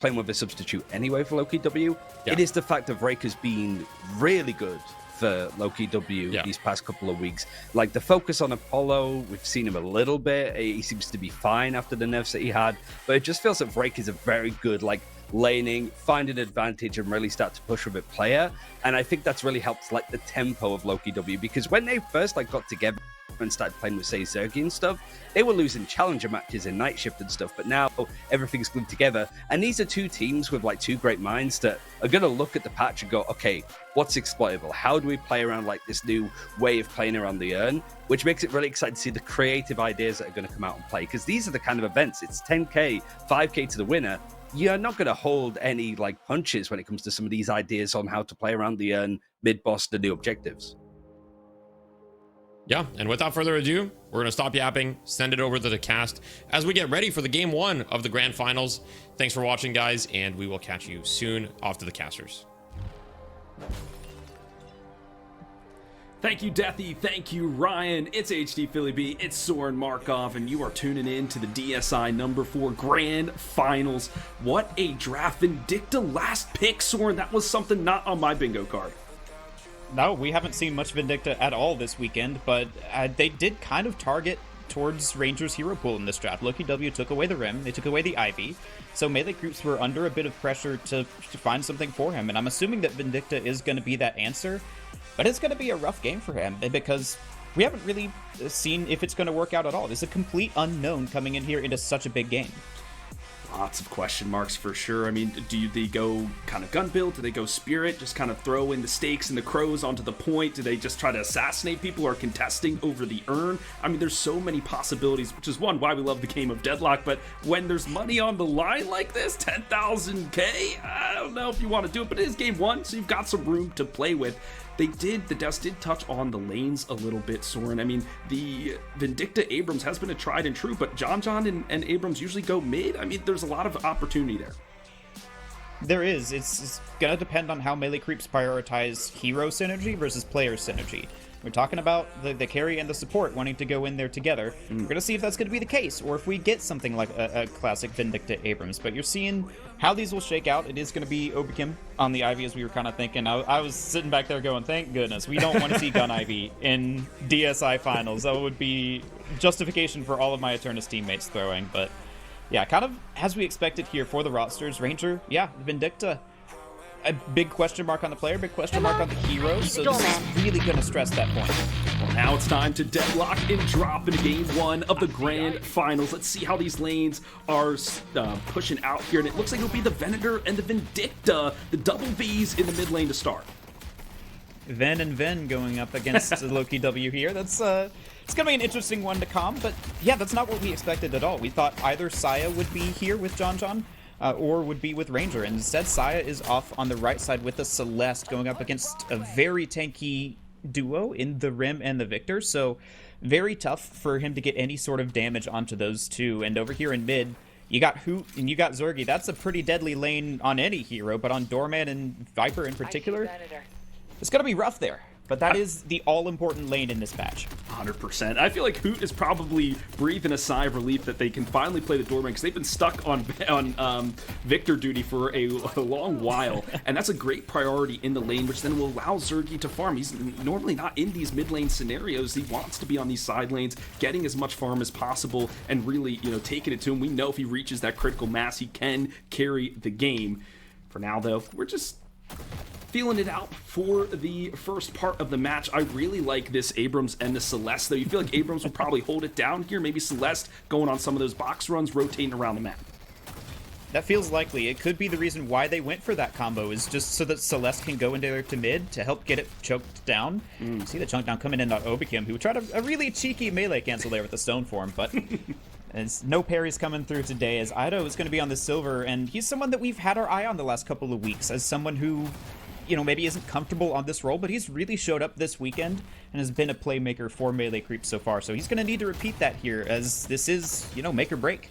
playing with a substitute anyway for Loki W. Yeah. It is the fact that Vraker's been really good for Loki W Yeah. these past couple of weeks. Like the focus on Apollo, we've seen him a little bit. He seems to be fine after the nerfs that he had, but it just feels that Vraker's a very good, like, laning, find an advantage and really start to push with it player. And I think that's really helped like the tempo of Loki W, because when they first like got together and started playing with, say, Zergy and stuff, they were losing challenger matches in Night Shift and stuff, but now everything's glued together. And these are two teams with like two great minds that are going to look at the patch and go, okay, what's exploitable? How do we play around like this new way of playing around the urn? Which makes it really exciting to see the creative ideas that are going to come out and play, because these are the kind of events, it's 10k, 5k to the winner. You're not going to hold any like punches when it comes to some of these ideas on how to play around the urn, mid-boss, the new objectives. Yeah, and without further ado, we're going to stop yapping, send it over to the cast as we get ready for the game 1 of the grand finals. Thanks for watching, guys, and we will catch you soon. Off to the casters. Thank you, Deathy. Thank you, Ryan. It's HD Philly B. It's Soren Markov, and you are tuning in to the DSI number 4 Grand Finals. What a draft. Vindicta last pick, Soren. That was something not on my bingo card. No, we haven't seen much Vindicta at all this weekend, but they did kind of target towards Ranger's hero pool in this draft. Loki W took away the Rim, they took away the Ivy, so melee groups were under a bit of pressure to find something for him, and I'm assuming that Vindicta is going to be that answer, but it's going to be a rough game for him, because we haven't really seen if it's going to work out at all. There's a complete unknown coming in here into such a big game. Lots of question marks for sure. I mean, do they go kind of gun build? Do they go spirit? Just kind of throw in the stakes and the crows onto the point? Do they just try to assassinate people who are contesting over the urn? I mean, there's so many possibilities, which is one, why we love the game of Deadlock. But when there's money on the line like this, 10,000K, I don't know if you want to do it, but it is game 1, so you've got some room to play with. The devs did touch on the lanes a little bit, Soren. I mean, the Vindicta Abrams has been a tried and true, but John and Abrams usually go mid. I mean, there's a lot of opportunity there. There is. It's going to depend on how melee creeps prioritize hero synergy versus player synergy. We're talking about the carry and the support wanting to go in there together. We're going to see if that's going to be the case, or if we get something like a classic Vindicta Abrams. But you're seeing how these will shake out. It is going to be Obikim on the Ivy, as we were kind of thinking. I was sitting back there going, thank goodness, we don't want to see Gun Ivy in DSI finals. That would be justification for all of my Eternus teammates throwing. But yeah, kind of as we expected here for the rosters. Ranger, yeah, Vindicta. A big question mark on the player, big question mark on the hero, so this is really going to stress that point. Well, now it's time to deadlock and drop into game 1 of the grand finals. Let's see how these lanes are pushing out here, and it looks like it'll be the Venator and the Vindicta, the double Vs in the mid lane to start. Ven and Ven going up against Loki W here. That's it's going to be an interesting one to come, but yeah, that's not what we expected at all. We thought either Saya would be here with John, or would be with Ranger. And instead, Saya is off on the right side with the Celeste going up against a very tanky duo in the Rim and the Victor. So very tough for him to get any sort of damage onto those two. And over here in mid, you got Hoot and you got Zergy. That's a pretty deadly lane on any hero, but on Doorman and Viper in particular, it's going to be rough there. But that is the all-important lane in this patch. 100%. I feel like Hoot is probably breathing a sigh of relief that they can finally play the Doorman, because they've been stuck on Victor duty for a long while, and that's a great priority in the lane, which then will allow Zergy to farm. He's normally not in these mid lane scenarios. He wants to be on these side lanes, getting as much farm as possible, and really, taking it to him. We know if he reaches that critical mass, he can carry the game. For now, though, we're just feeling it out for the first part of the match. I really like this Abrams and the Celeste, though. You feel like Abrams will probably hold it down here. Maybe Celeste going on some of those box runs, rotating around the map. That feels likely. It could be the reason why they went for that combo, is just so that Celeste can go into there to mid to help get it choked down. See the chunk down coming in on Obikim, who tried a really cheeky melee cancel there with the stone form, but as no parries coming through today, as Ido is going to be on the silver, and he's someone that we've had our eye on the last couple of weeks as someone who, maybe isn't comfortable on this role, but he's really showed up this weekend and has been a playmaker for melee creep so far. So he's going to need to repeat that here, as this is, make or break.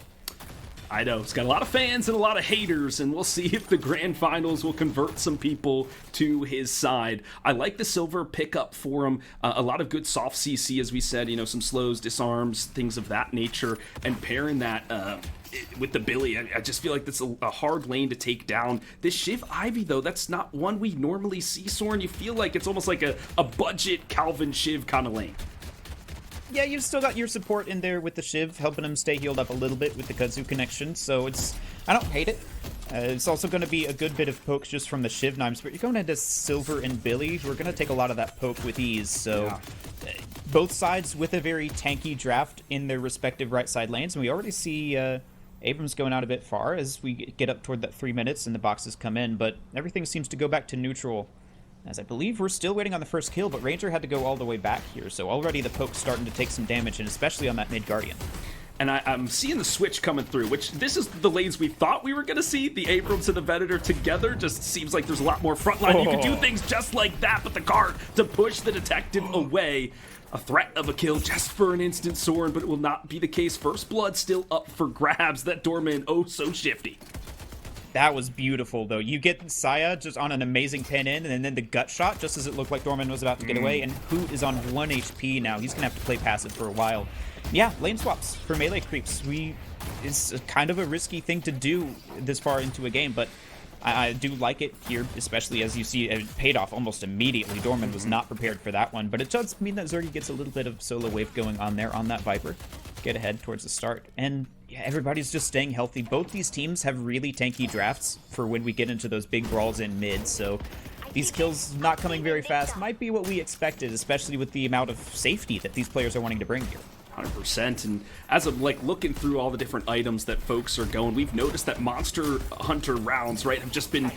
I know, it's got a lot of fans and a lot of haters, and we'll see if the grand finals will convert some people to his side. I like the silver pickup for him. A lot of good soft CC, as we said, some slows, disarms, things of that nature, and pairing that with the Billy, I just feel like that's a hard lane to take down. This Shiv Ivy, though, that's not one we normally see, Soren. You feel like it's almost like a budget Calvin Shiv kind of lane. Yeah, you've still got your support in there with the Shiv, helping him stay healed up a little bit with the Kudzu connection, so I don't hate it. It's also going to be a good bit of pokes just from the Shiv Nimes, but you're going into Silver and Billy, who are going to take a lot of that poke with ease, so both sides with a very tanky draft in their respective right side lanes, and we already see Abrams going out a bit far as we get up toward that 3 minutes and the boxes come in, but everything seems to go back to neutral. As I believe we're still waiting on the first kill, but Ranger had to go all the way back here, so already the poke's starting to take some damage, and especially on that mid Guardian. And I'm seeing the switch coming through, which this is the lanes we thought we were going to see. The Abrams and the Venator together just seems like there's a lot more frontline. You can do things just like that with the cart to push the detective away. A threat of a kill just for an instant, Soren, but it will not be the case. First blood still up for grabs. That Doorman, oh so shifty. That was beautiful, though. You get Saya just on an amazing pin in, and then the gut shot, just as it looked like Dorman was about to get away, and Hoot is on 1 HP now. He's going to have to play passive for a while. Yeah, lane swaps for melee creeps. It's kind of a risky thing to do this far into a game, but I do like it here, especially as you see it paid off almost immediately. Dorman was not prepared for that one, but it does mean that Zergy gets a little bit of solo wave going on there on that Viper. Get ahead towards the start, and yeah, everybody's just staying healthy. Both these teams have really tanky drafts for when we get into those big brawls in mid, so these kills not coming very fast might be what we expected, especially with the amount of safety that these players are wanting to bring here. 100%. And as I'm looking through all the different items that folks are going, we've noticed that Monster Hunter rounds, right, have just been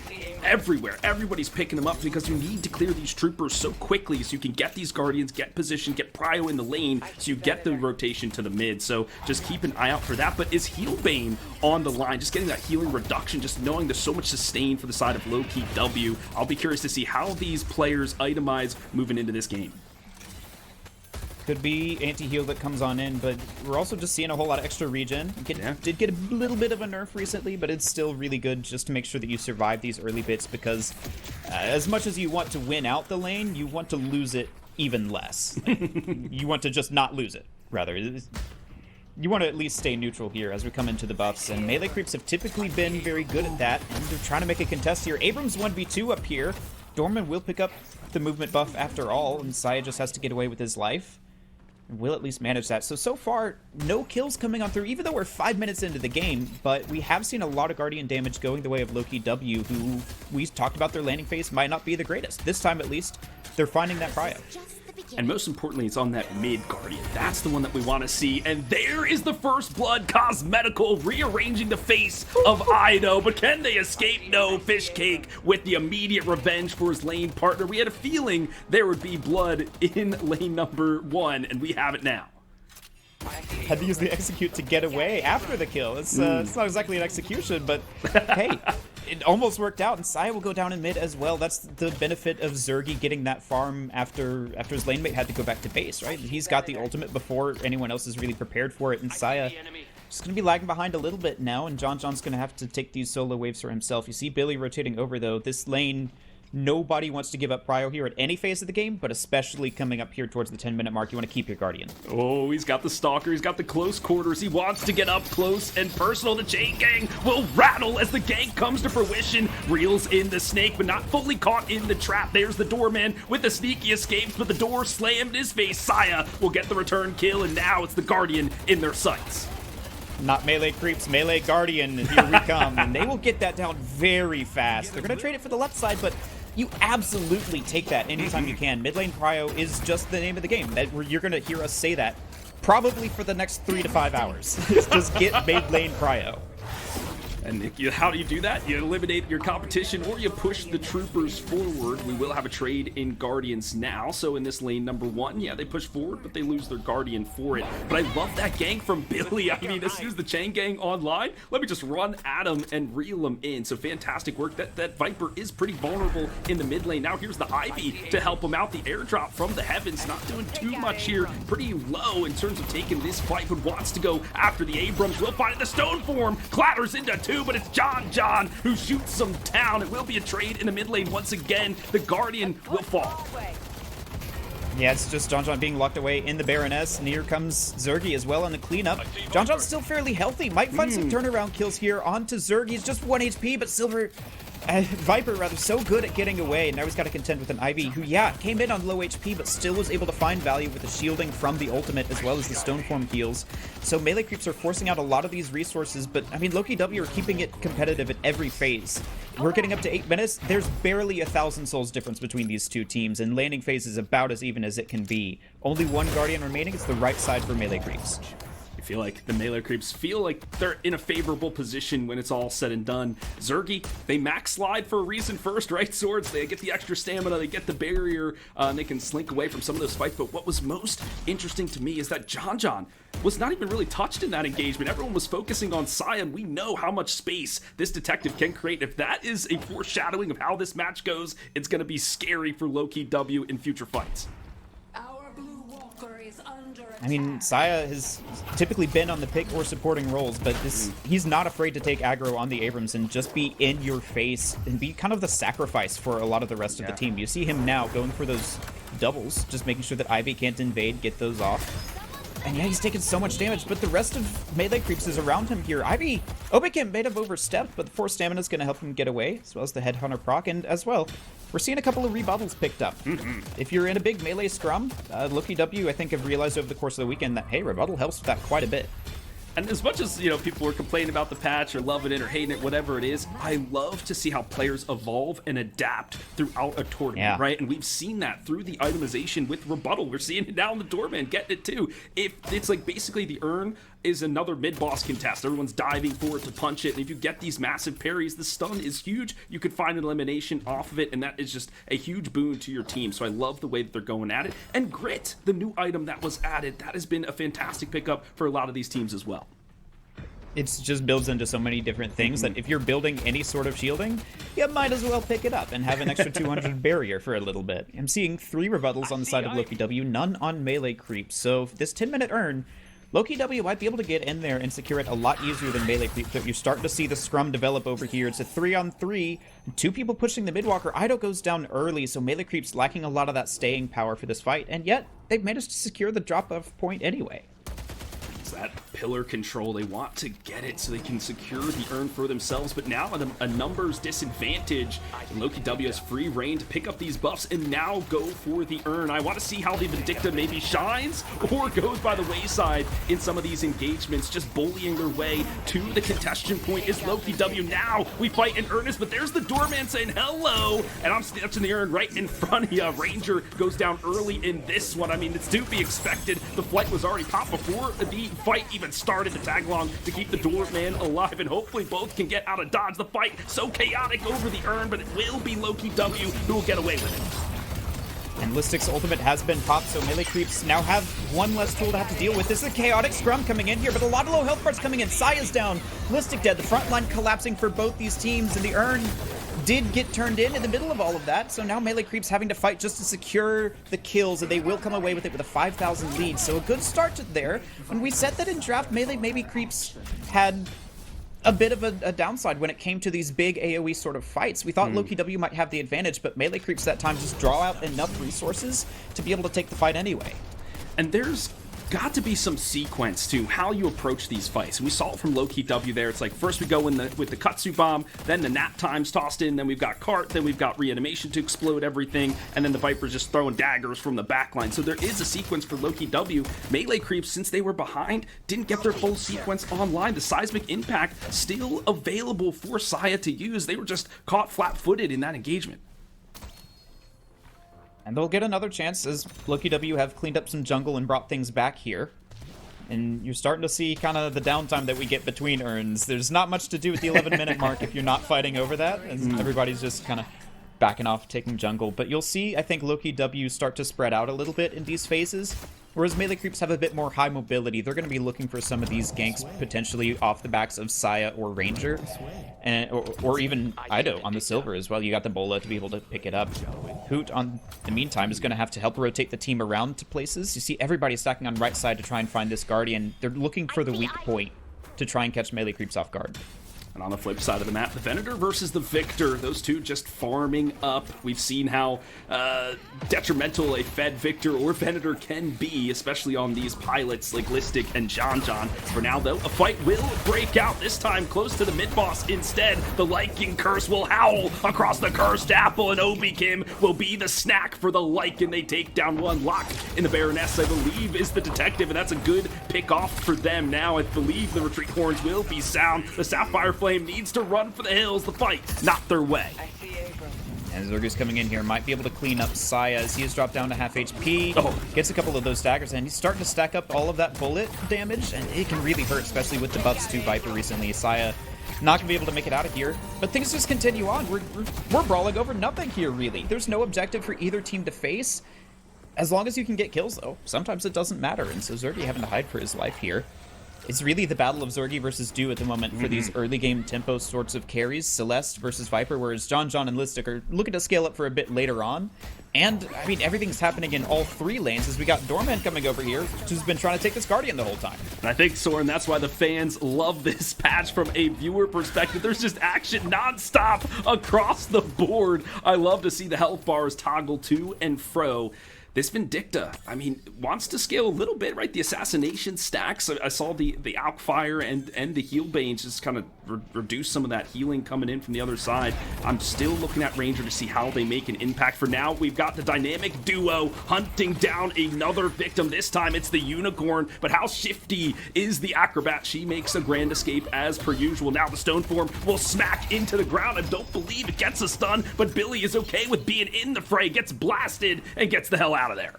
everywhere. Everybody's picking them up because you need to clear these troopers so quickly so you can get these Guardians, get position, get Prio in the lane so you get the rotation to the mid. So just keep an eye out for that. But is Healbane on the line, just getting that healing reduction, just knowing there's so much sustain for the side of low-key W. I'll be curious to see how these players itemize moving into this game. Could be anti-heal that comes on in, but we're also just seeing a whole lot of extra regen. Did get a little bit of a nerf recently, but it's still really good just to make sure that you survive these early bits, because as much as you want to win out the lane, you want to lose it even less. You want to just not lose it, rather. You want to at least stay neutral here as we come into the buffs, and melee creeps have typically been very good at that, and they're trying to make a contest here. Abrams 1v2 up here. Dorman will pick up the movement buff after all, and Saya just has to get away with his life. We'll at least manage that. So far, no kills coming on through, even though we're 5 minutes into the game, but we have seen a lot of Guardian damage going the way of Loki W, who we talked about their landing phase might not be the greatest. This time, at least, they're finding that prio. And most importantly, it's on that mid Guardian. That's the one that we want to see. And there is the First Blood Cosmetical rearranging the face of Ido. But can they escape? No. Fish Cake with the immediate revenge for his lane partner. We had a feeling there would be blood in lane number 1, and we have it now. Had to use the execute to get away after the kill. It's not exactly an execution, but hey, it almost worked out, and Saya will go down in mid as well. That's the benefit of Zergy getting that farm after his lane mate had to go back to base, right? He's got the ultimate before anyone else is really prepared for it, and Saya just going to be lagging behind a little bit now, and John's going to have to take these solo waves for himself. You see Billy rotating over, though. This lane, nobody wants to give up prio here at any phase of the game, but especially coming up here towards the 10-minute mark, you want to keep your Guardian. Oh, he's got the Stalker, he's got the close quarters, he wants to get up close and personal. The chain gang will rattle as the gank comes to fruition. Reels in the snake, but not fully caught in the trap. There's the Doorman with the sneaky escapes, but the door slammed in his face. Saya will get the return kill, and now it's the Guardian in their sights. Not melee creeps, melee Guardian, here we come. And they will get that down very fast. They're going to trade it for the left side, but you absolutely take that anytime you can. Mid lane prio is just the name of the game. You're going to hear us say that probably for the next 3 to 5 hours. Just get mid lane prio. And how do you do that? You eliminate your competition or you push the troopers forward. We will have a trade in Guardians now. So in this lane number 1, yeah, they push forward, but they lose their Guardian for it. But I love that gank from Billy. I mean, as soon as the chain gang online, let me just run at him and reel him in. So fantastic work. That Viper is pretty vulnerable in the mid lane. Now here's the Ivy to help him out. The airdrop from the heavens, not doing too much here. Pretty low in terms of taking this fight, but wants to go after the Abrams. Will find it. The stone form clatters into 2, but it's John who shoots them down. It will be a trade in the mid lane once again. The Guardian will fall. Yeah, it's just John being locked away in the Baroness, and here comes Zergy as well on the cleanup. John's still fairly healthy, might find some turnaround kills here onto Zergy. He's just 1 HP, but Viper rather, so good at getting away, and now he's got to contend with an Ivy who, yeah, came in on low HP, but still was able to find value with the shielding from the ultimate as well as the Stoneform heals. So melee creeps are forcing out a lot of these resources, but I mean, Loki W are keeping it competitive at every phase. We're getting up to 8 minutes. There's barely 1,000 souls difference between these two teams, and laning phase is about as even as it can be. Only 1 Guardian remaining. It's the right side for melee creeps. I feel like the melee creeps feel like they're in a favorable position when it's all said and done. Zergy, they max slide for a reason first, right? Swords, they get the extra stamina, they get the barrier, and they can slink away from some of those fights. But what was most interesting to me is that John was not even really touched in that engagement. Everyone was focusing on Saya, and we know how much space this detective can create. If that is a foreshadowing of how this match goes, it's going to be scary for Loki W in future fights. I mean, Saya has typically been on the pick or supporting roles, but he's not afraid to take aggro on the Abrams and just be in your face and be kind of the sacrifice for a lot of the rest of the team. You see him now going for those doubles, just making sure that Ivy can't invade, get those off. And yeah, he's taking so much damage, but the rest of melee creeps is around him here. Ivy, Obikin may have overstepped, but the 4 stamina is going to help him get away, as well as the Headhunter proc, and as well, we're seeing a couple of rebuttals picked up. If you're in a big melee scrum, Loki W, I think, have realized over the course of the weekend that, hey, rebuttal helps with that quite a bit. And as much as, people were complaining about the patch or loving it or hating it, whatever it is, I love to see how players evolve and adapt throughout a tournament, right? And we've seen that through the itemization with Rebuttal. We're seeing it now in the Doorman, getting it too. If it's like basically the urn is another mid-boss contest. Everyone's diving for it to punch it. And if you get these massive parries, the stun is huge. You could find an elimination off of it, and that is just a huge boon to your team. So I love the way that they're going at it. And Grit, the new item that was added, that has been a fantastic pickup for a lot of these teams as well. It just builds into so many different things that if you're building any sort of shielding, you might as well pick it up and have an extra 200 barrier for a little bit. I'm seeing 3 rebuttals on the side of Loki W, none on melee creeps. So this 10-minute urn, Loki W might be able to get in there and secure it a lot easier than melee creeps. But you're starting to see the scrum develop over here. It's a 3-on-3, 2 people pushing the midwalker. Ido goes down early, so melee creeps lacking a lot of that staying power for this fight, and yet they've managed to secure the drop-off point anyway. That pillar control, they want to get it so they can secure the urn for themselves, but now at a numbers disadvantage. Loki W has free reign to pick up these buffs and now go for the urn. I want to see how the Vindicta maybe shines or goes by the wayside in some of these engagements, just bullying their way to the contestation point is Loki W. Now we fight in earnest, but there's the Doorman saying hello, and I'm snatching the urn right in front of you. Ranger goes down early in this one. I mean, it's to be expected. The flight was already popped before the fight even started. The tag along to keep the Doorman alive, and hopefully both can get out of dodge. The fight so chaotic over the urn, but it will be Loki W who will get away with it. And Listic's ultimate has been popped, so melee creeps now have one less tool to have to deal with. This is a chaotic scrum coming in here, but a lot of low health parts coming in. Saya's down, Listic dead, the front line collapsing for both these teams, and the urn did get turned in the middle of all of that, so now melee creeps having to fight just to secure the kills, and they will come away with it with a 5,000 lead, so a good start to there. When we said that in draft, melee maybe creeps had a bit of a downside when it came to these big AoE sort of fights. We thought Loki W might have the advantage, but melee creeps that time just draw out enough resources to be able to take the fight anyway. And there's got to be some sequence to how you approach these fights. And we saw it from Loki W there. It's like first we go in with the Kutsu bomb, then the nap time's tossed in, then we've got cart, then we've got reanimation to explode everything, and then the Viper's just throwing daggers from the backline. So there is a sequence for Loki W. Melee creeps, since they were behind, didn't get their full sequence online. The seismic impact still available for Saya to use. They were just caught flat-footed in that engagement. And they'll get another chance as Loki W have cleaned up some jungle and brought things back here. And you're starting to see kind of the downtime that we get between urns. There's not much to do at the 11-minute mark if you're not fighting over that, and everybody's just kind of backing off, taking jungle. But you'll see, I think, Loki W start to spread out a little bit in these phases, whereas melee creeps have a bit more high mobility. They're going to be looking for some of these ganks potentially off the backs of Saya or Ranger, and or even Ido on the silver as well. You got the Bola to be able to pick it up. Hoot, on the meantime, is going to have to help rotate the team around to places. You see everybody stacking on right side to try and find this Guardian. They're looking for the weak point to try and catch melee creeps off guard. And on the flip side of the map, the Venator versus the Victor. Those two just farming up. We've seen how detrimental a fed Victor or Venator can be, especially on these pilots like Listic and John. For now, though, a fight will break out, this time close to the mid-boss. Instead, the Lycan Curse will howl across the Cursed Apple, and Obi Kim will be the snack for the Lycan. They take down one. Lock in the Baroness, I believe, is the detective, and that's a good pick-off for them. Now, I believe the retreat horns will be sound. The Sapphire Flame needs to run for the hills. The fight not their way. And Zergus coming in here might be able to clean up Saya as he has dropped down to half HP. Gets a couple of those daggers, and he's starting to stack up all of that bullet damage, and it can really hurt, especially with the buffs to Viper recently. Saya not going to be able to make it out of here, but things just continue on. We're brawling over nothing here, really. There's no objective for either team to face. As long as you can get kills, though, sometimes it doesn't matter, and so Zergy having to hide for his life here. It's really the battle of Zergy versus Dew at the moment for these early game tempo sorts of carries. Celeste versus Viper, whereas John and Listic are looking to scale up for a bit later on. And, I mean, everything's happening in all three lanes as we got Dorman coming over here, who's been trying to take this Guardian the whole time. And I think, Soren, that's why the fans love this patch from a viewer perspective. There's just action nonstop across the board. I love to see the health bars toggle to and fro. This Vindicta, I mean, wants to scale a little bit, right? The assassination stacks. I saw the Alkfire and the Heal Banes just kind of reduce some of that healing coming in from the other side. I'm still looking at Ranger to see how they make an impact. For now, we've got the dynamic duo hunting down another victim. This time it's the Unicorn, but how shifty is the Acrobat? She makes a grand escape as per usual. Now the Stone Form will smack into the ground. I don't believe it gets a stun, but Billy is okay with being in the fray, gets blasted, and gets the hell out of there.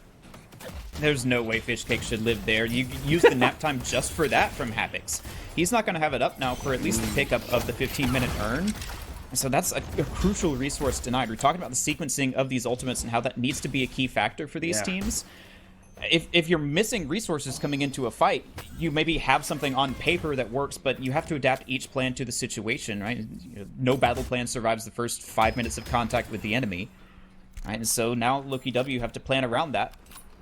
There's no way Fishcake should live there. You use the nap time just for that from Havocs. He's not going to have it up now for at least the pickup of the 15-minute earn. So that's a crucial resource denied. We're talking about the sequencing of these ultimates and how that needs to be a key factor for these teams. If you're missing resources coming into a fight, you maybe have something on paper that works, but you have to adapt each plan to the situation, right? No battle plan survives the first 5 minutes of contact with the enemy. Right, and so now Loki W have to plan around that.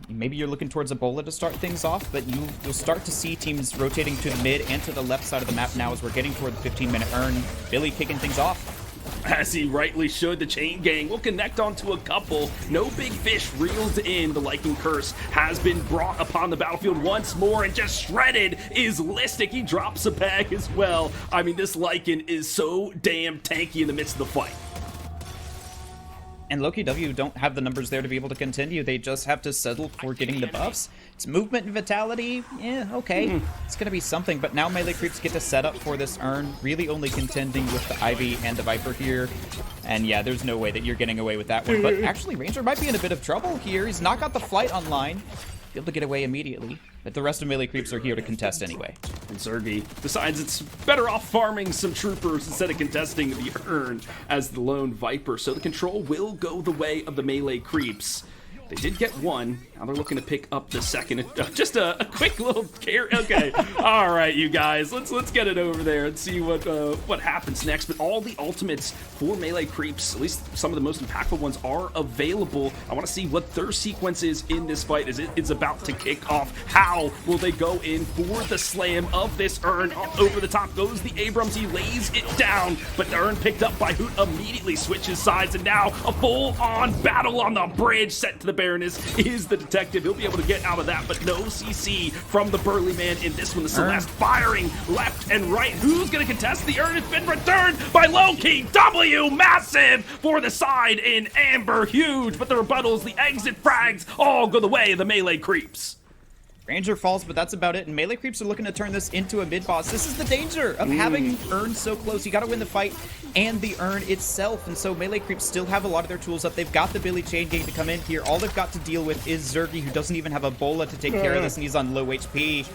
Maybe you're looking towards Ebola to start things off, but you'll start to see teams rotating to the mid and to the left side of the map now as we're getting toward the 15-minute earn. Billy kicking things off. As he rightly should, the chain gang will connect onto a couple. No big fish reeled in. The Lycan Curse has been brought upon the battlefield once more, and just shredded is Listic. He drops a bag as well. I mean, this Lycan is so damn tanky in the midst of the fight. And Loki W don't have the numbers there to be able to continue. They just have to settle for getting the buffs. It's movement and vitality. Yeah, okay. It's going to be something. But now melee creeps get to set up for this earn. Really only contending with the Ivy and the Viper here. And yeah, there's no way that you're getting away with that one. But actually, Ranger might be in a bit of trouble here. He's not got the flight online. Be able to get away immediately. But the rest of melee creeps are here to contest anyway. And Zergy decides it's better off farming some troopers instead of contesting the earn as the lone Viper. So the control will go the way of the melee creeps. They did get one. Now they're looking to pick up the second. Just a quick little carry. Okay, all right, you guys, let's get it over there and see what happens next. But all the ultimates for melee creeps, at least some of the most impactful ones, are available. I want to see what their sequence is in this fight as it is about to kick off. How will they go in for the slam of this earn? Over the top goes the Abrams. He lays it down, but the earn picked up by Hoot immediately switches sides, and now a full-on battle on the bridge set to the Baroness is the detective. He'll be able to get out of that, but no CC from the Burly Man in this one. The Celeste firing left and right. Who's going to contest the earn? It's been returned by Loki W. Massive for the side in Amber. Huge, but the rebuttals, the exit frags, all go the way of the melee creeps. Ranger falls, but that's about it. And melee creeps are looking to turn this into a mid-boss. This is the danger of having earn so close. You got to win the fight and the earn itself. And so melee creeps still have a lot of their tools up. They've got the Billy Chain Gang to come in here. All they've got to deal with is Zergy, who doesn't even have a Bola to take care of this, and he's on low HP.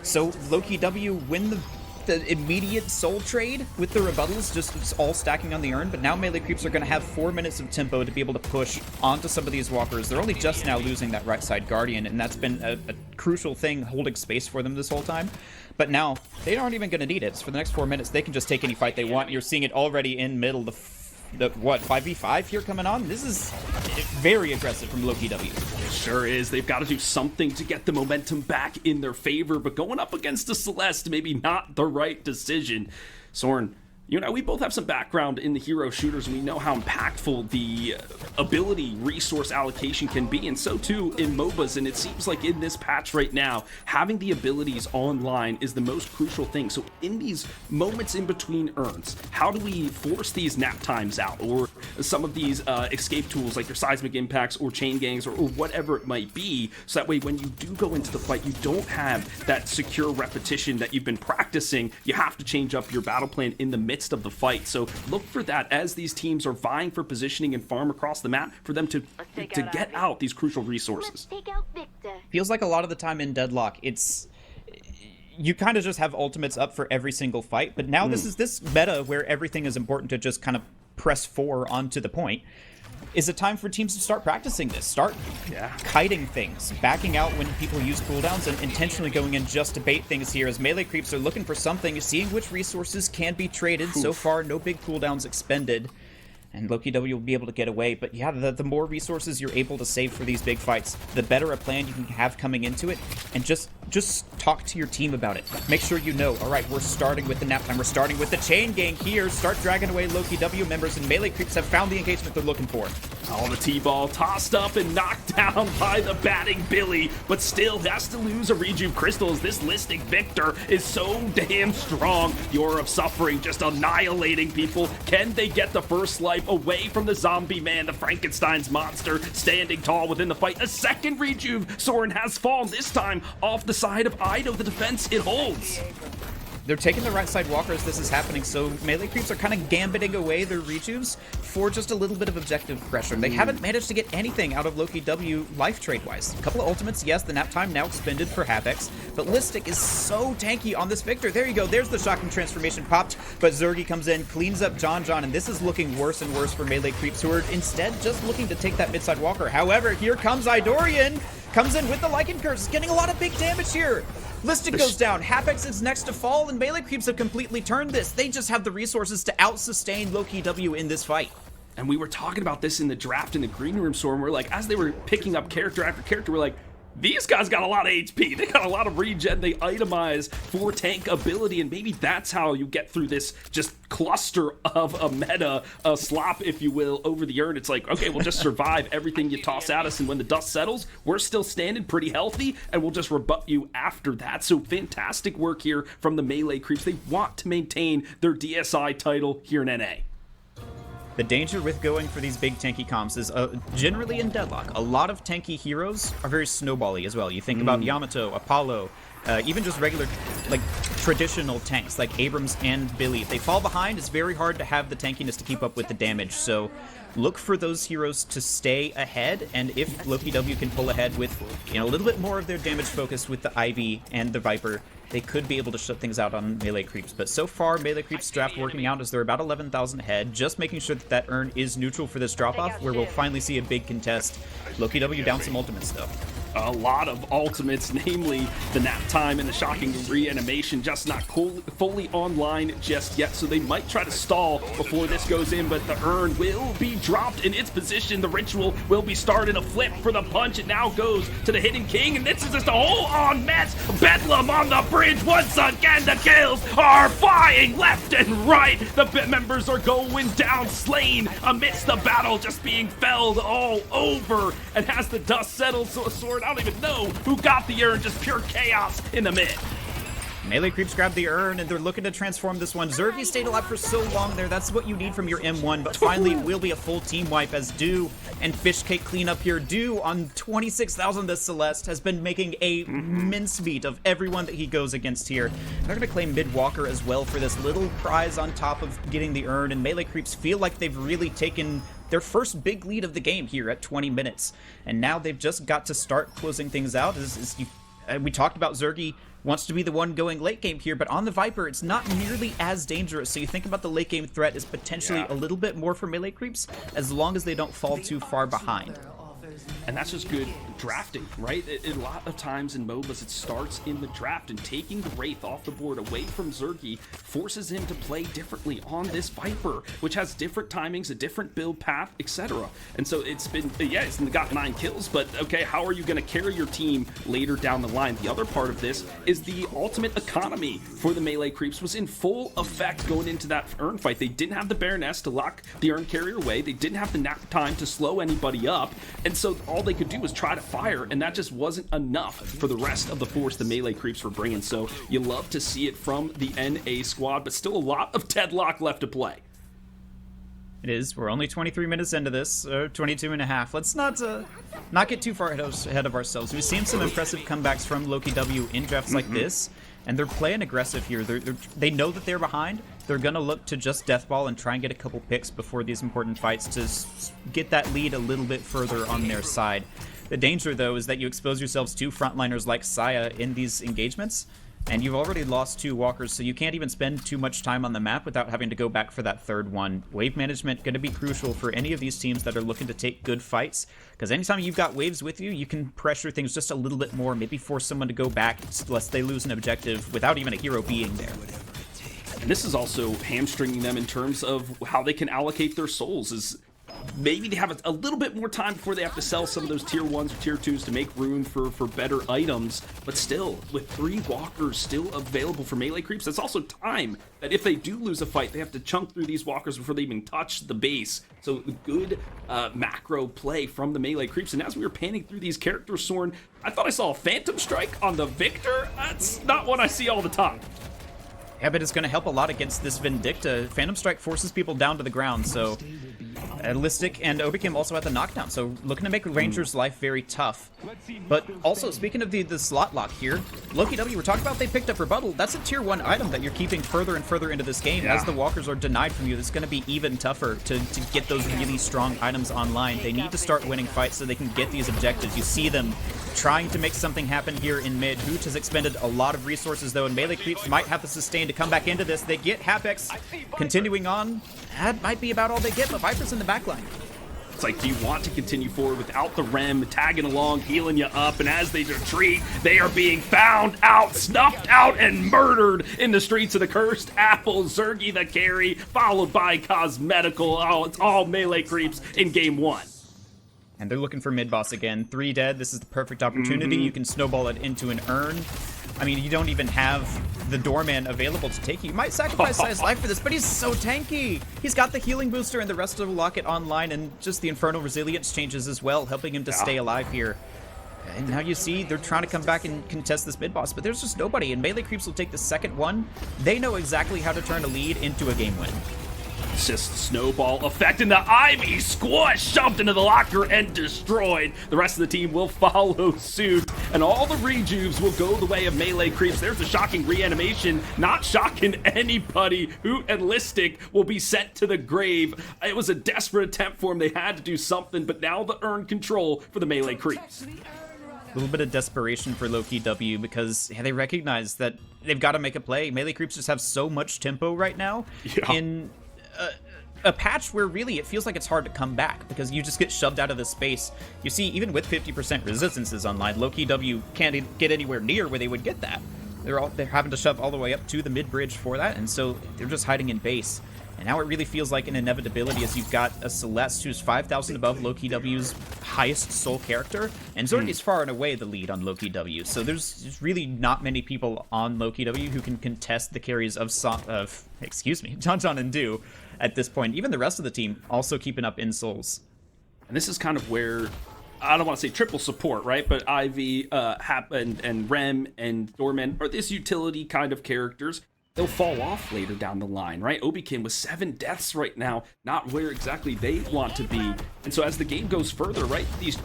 So Loki W win the immediate soul trade with the rebuttals, just it's all stacking on the urn, but now melee creeps are going to have 4 minutes of tempo to be able to push onto some of these walkers. They're only just now losing that right side guardian, and that's been a crucial thing holding space for them this whole time. But now, they aren't even going to need it. So for the next 4 minutes, they can just take any fight they want. You're seeing it already in middle. The what, 5v5 here coming on? This is very aggressive from Loki W. It sure is. They've got to do something to get the momentum back in their favor, but going up against the Celeste, maybe not the right decision. Soren, you and I, we both have some background in the hero shooters, and we know how impactful the ability resource allocation can be, and so too in MOBAs. And it seems like in this patch right now, having the abilities online is the most crucial thing. So in these moments in between urns, how do we force these nap times out, or some of these escape tools like your seismic impacts or chain gangs or whatever it might be, so that way when you do go into the fight, you don't have that secure repetition that you've been practicing. You have to change up your battle plan in the midst of the fight. So look for that as these teams are vying for positioning and farm across the map, for them to get out these crucial resources. Feels like a lot of the time in Deadlock, it's you kind of just have ultimates up for every single fight, but now this is this meta where everything is important to just kind of press 4 onto the point. Is it time for teams to start practicing this? Start kiting things, backing out when people use cooldowns, and intentionally going in just to bait things here as melee creeps are looking for something, seeing which resources can be traded. So far, no big cooldowns expended, and Loki W will be able to get away. But yeah, the more resources you're able to save for these big fights, the better a plan you can have coming into it, and just talk to your team about it. Make sure you know, all right, we're starting with the nap time, we're starting with the chain gang here, start dragging away Loki W members, and melee creeps have found the engagement they're looking for. Oh, the T-ball tossed up and knocked down by the batting Billy, but still has to lose a Rejuve Crystal as this Listic Victor is so damn strong. Aura of Suffering just annihilating people. Can they get the first life away from the zombie man, the Frankenstein's monster, standing tall within the fight? A second Rejuve Soren has fallen, this time off the side of Ido. The defense it holds. They're taking the right side walkers, this is happening, so melee creeps are kind of gambiting away their rejuves for just a little bit of objective pressure. They haven't managed to get anything out of Loki W life trade-wise. A couple of ultimates, yes, the nap time now expended for Hapex, but Listic is so tanky on this Victor. There you go, there's the shocking transformation popped, but Zergy comes in, cleans up John, and this is looking worse and worse for melee creeps who are instead just looking to take that mid-side walker. However, here comes Idorian, comes in with the Lycan Curse, getting a lot of big damage here. Listic goes down, Hapex is next to fall, and melee creeps have completely turned this. They just have the resources to out-sustain Loki W in this fight. And we were talking about this in the draft in the green room, Soren. We're like, as they were picking up character after character, we're like, these guys got a lot of HP. They got a lot of regen. They itemize for tank ability, and maybe that's how you get through this just cluster of a meta, a slop, if you will, over the urn. It's like, okay, we'll just survive everything you toss at us, and when the dust settles, we're still standing pretty healthy, and we'll just rebut you after that. So fantastic work here from the melee creeps. They want to maintain their DSI title here in NA. The danger with going for these big tanky comps is generally in Deadlock, a lot of tanky heroes are very snowbally as well. You think about Yamato, Apollo, even just regular, like, traditional tanks like Abrams and Billy. If they fall behind, it's very hard to have the tankiness to keep up with the damage. So look for those heroes to stay ahead, and if Loki W can pull ahead with, you know, a little bit more of their damage focus with the Ivy and the Viper, they could be able to shut things out on melee creeps. But so far, melee creeps draft working out as they're about 11,000 ahead, just making sure that that urn is neutral for this drop-off, where we'll finally see a big contest. Loki W down some ultimates, though. A lot of ultimates, namely the nap time and the shocking reanimation, just not fully online just yet, so they might try to stall before this goes in, but the urn will be dropped in its position. The ritual will be started. A flip for the punch. It now goes to the Hidden King, and this is just a whole-on mess. Bedlam on the bridge once again. The kills are flying left and right. The members are going down, slain amidst the battle, just being felled all over. And as the dust settles, so a sword, I don't even know who got the urn, just pure chaos in the mid. Melee creeps grab the urn, and they're looking to transform this one. Zergy stayed alive for so long there. That's what you need from your M1, but finally it will be a full team wipe as Do and Fishcake clean up here. Do on 26,000, the Celeste has been making a mincemeat of everyone that he goes against here. They're going to claim Mid Walker as well for this little prize on top of getting the urn, and melee creeps feel like they've really taken their first big lead of the game here at 20 minutes. And now they've just got to start closing things out. We talked about Zergy wants to be the one going late game here, but on the Viper, it's not nearly as dangerous. So you think about the late game threat is potentially a little bit more for melee creeps, as long as they don't fall too far behind. And that's just good drafting, right? A lot of times in MOBAs, it starts in the draft, and taking the Wraith off the board away from Zergy forces him to play differently on this Viper, which has different timings, a different build path, etc. And so it's been, it's got 9 kills, but okay, how are you going to carry your team later down the line? The other part of this is the ultimate economy for the melee creeps was in full effect going into that Urn fight. They didn't have the Baroness to lock the Urn carrier away. They didn't have the nap time to slow anybody up, and so all they could do was try to fire, and that just wasn't enough for the rest of the force the melee creeps were bringing. So you love to see it from the NA squad, but still a lot of deadlock left to play. It is. We're only 23 minutes into this, 22 and a half. Let's not get too far ahead of ourselves. We've seen some impressive comebacks from Loki W in drafts like this, and they're playing aggressive here. They know that they're behind. They're going to look to just deathball and try and get a couple picks before these important fights to get that lead a little bit further on their side. The danger, though, is that you expose yourselves to frontliners like Saya in these engagements, and you've already lost 2 walkers, so you can't even spend too much time on the map without having to go back for that third one. Wave management going to be crucial for any of these teams that are looking to take good fights, because anytime you've got waves with you, you can pressure things just a little bit more, maybe force someone to go back lest they lose an objective without even a hero being there. And this is also hamstringing them in terms of how they can allocate their souls. Is maybe they have a little bit more time before they have to sell some of those tier 1s or tier 2s to make room for better items, but still, with 3 walkers still available for melee creeps, that's also time that if they do lose a fight, they have to chunk through these walkers before they even touch the base. So good macro play from the melee creeps. And as we were panning through these characters, Soren, I thought I saw a Phantom Strike on the Victor. That's not what I see all the time. Yeah, but it's going to help a lot against this Vindicta. Phantom Strike forces people down to the ground, so Listic and Obikim also had the knockdown, so looking to make Ranger's life very tough. But also, speaking of the slot lock here, Loki W, we're talking about they picked up Rebuttal. That's a tier 1 item that you're keeping further and further into this game. As the walkers are denied from you, it's going to be even tougher to get those really strong items online. They need to start winning fights so they can get these objectives. You see them trying to make something happen here in mid. Hooch has expended a lot of resources, though, and melee creeps might have the sustain to come back into this. They get Hapex. Continuing on, that might be about all they get, but Viper's in the backline. It's like, do you want to continue forward without the Rem tagging along, healing you up, and as they retreat, they are being found out, snuffed out, and murdered in the streets of the Cursed Apple. Zergy the carry, followed by Cosmetical. Oh, it's all melee creeps in game 1. And they're looking for mid-boss again. 3 dead. This is the perfect opportunity. You can snowball it into an urn. I mean, you don't even have the doorman available to take you. You might sacrifice his life for this, but he's so tanky. He's got the healing booster and the rest of the locket online, and just the Infernal Resilience changes as well, helping him to stay alive here. And now you see they're trying to come back and contest this mid-boss, but there's just nobody, and melee creeps will take the second one. They know exactly how to turn a lead into a game win. It's just snowball effect, and the Ivy squash shoved into the locker and destroyed. The rest of the team will follow suit, and all the rejuves will go the way of melee creeps. There's a shocking reanimation, not shocking anybody. Hoot and Listic will be sent to the grave. It was a desperate attempt for them. They had to do something, but now the urn control for the melee creeps. A little bit of desperation for Loki W because they recognize that they've got to make a play. Melee creeps just have so much tempo right now in a patch where really it feels like it's hard to come back because you just get shoved out of the space. You see, even with 50% resistances online, Loki W can't get anywhere near where they would get that. They're having to shove all the way up to the mid bridge for that, and so they're just hiding in base. And now it really feels like an inevitability as you've got a Celeste who's 5,000 above Loki W's highest soul character, and Zorgy's far and away the lead on Loki W. So there's really not many people on Loki W who can contest the carries of John and Do at this point. Even the rest of the team also keeping up in souls. And this is kind of where, I don't want to say triple support, right? But Ivy, Hap, and Rem, and Dorman are this utility kind of characters. They'll fall off later down the line, right? Obikin with 7 deaths right now, not where exactly they want to be. And so as the game goes further, right, these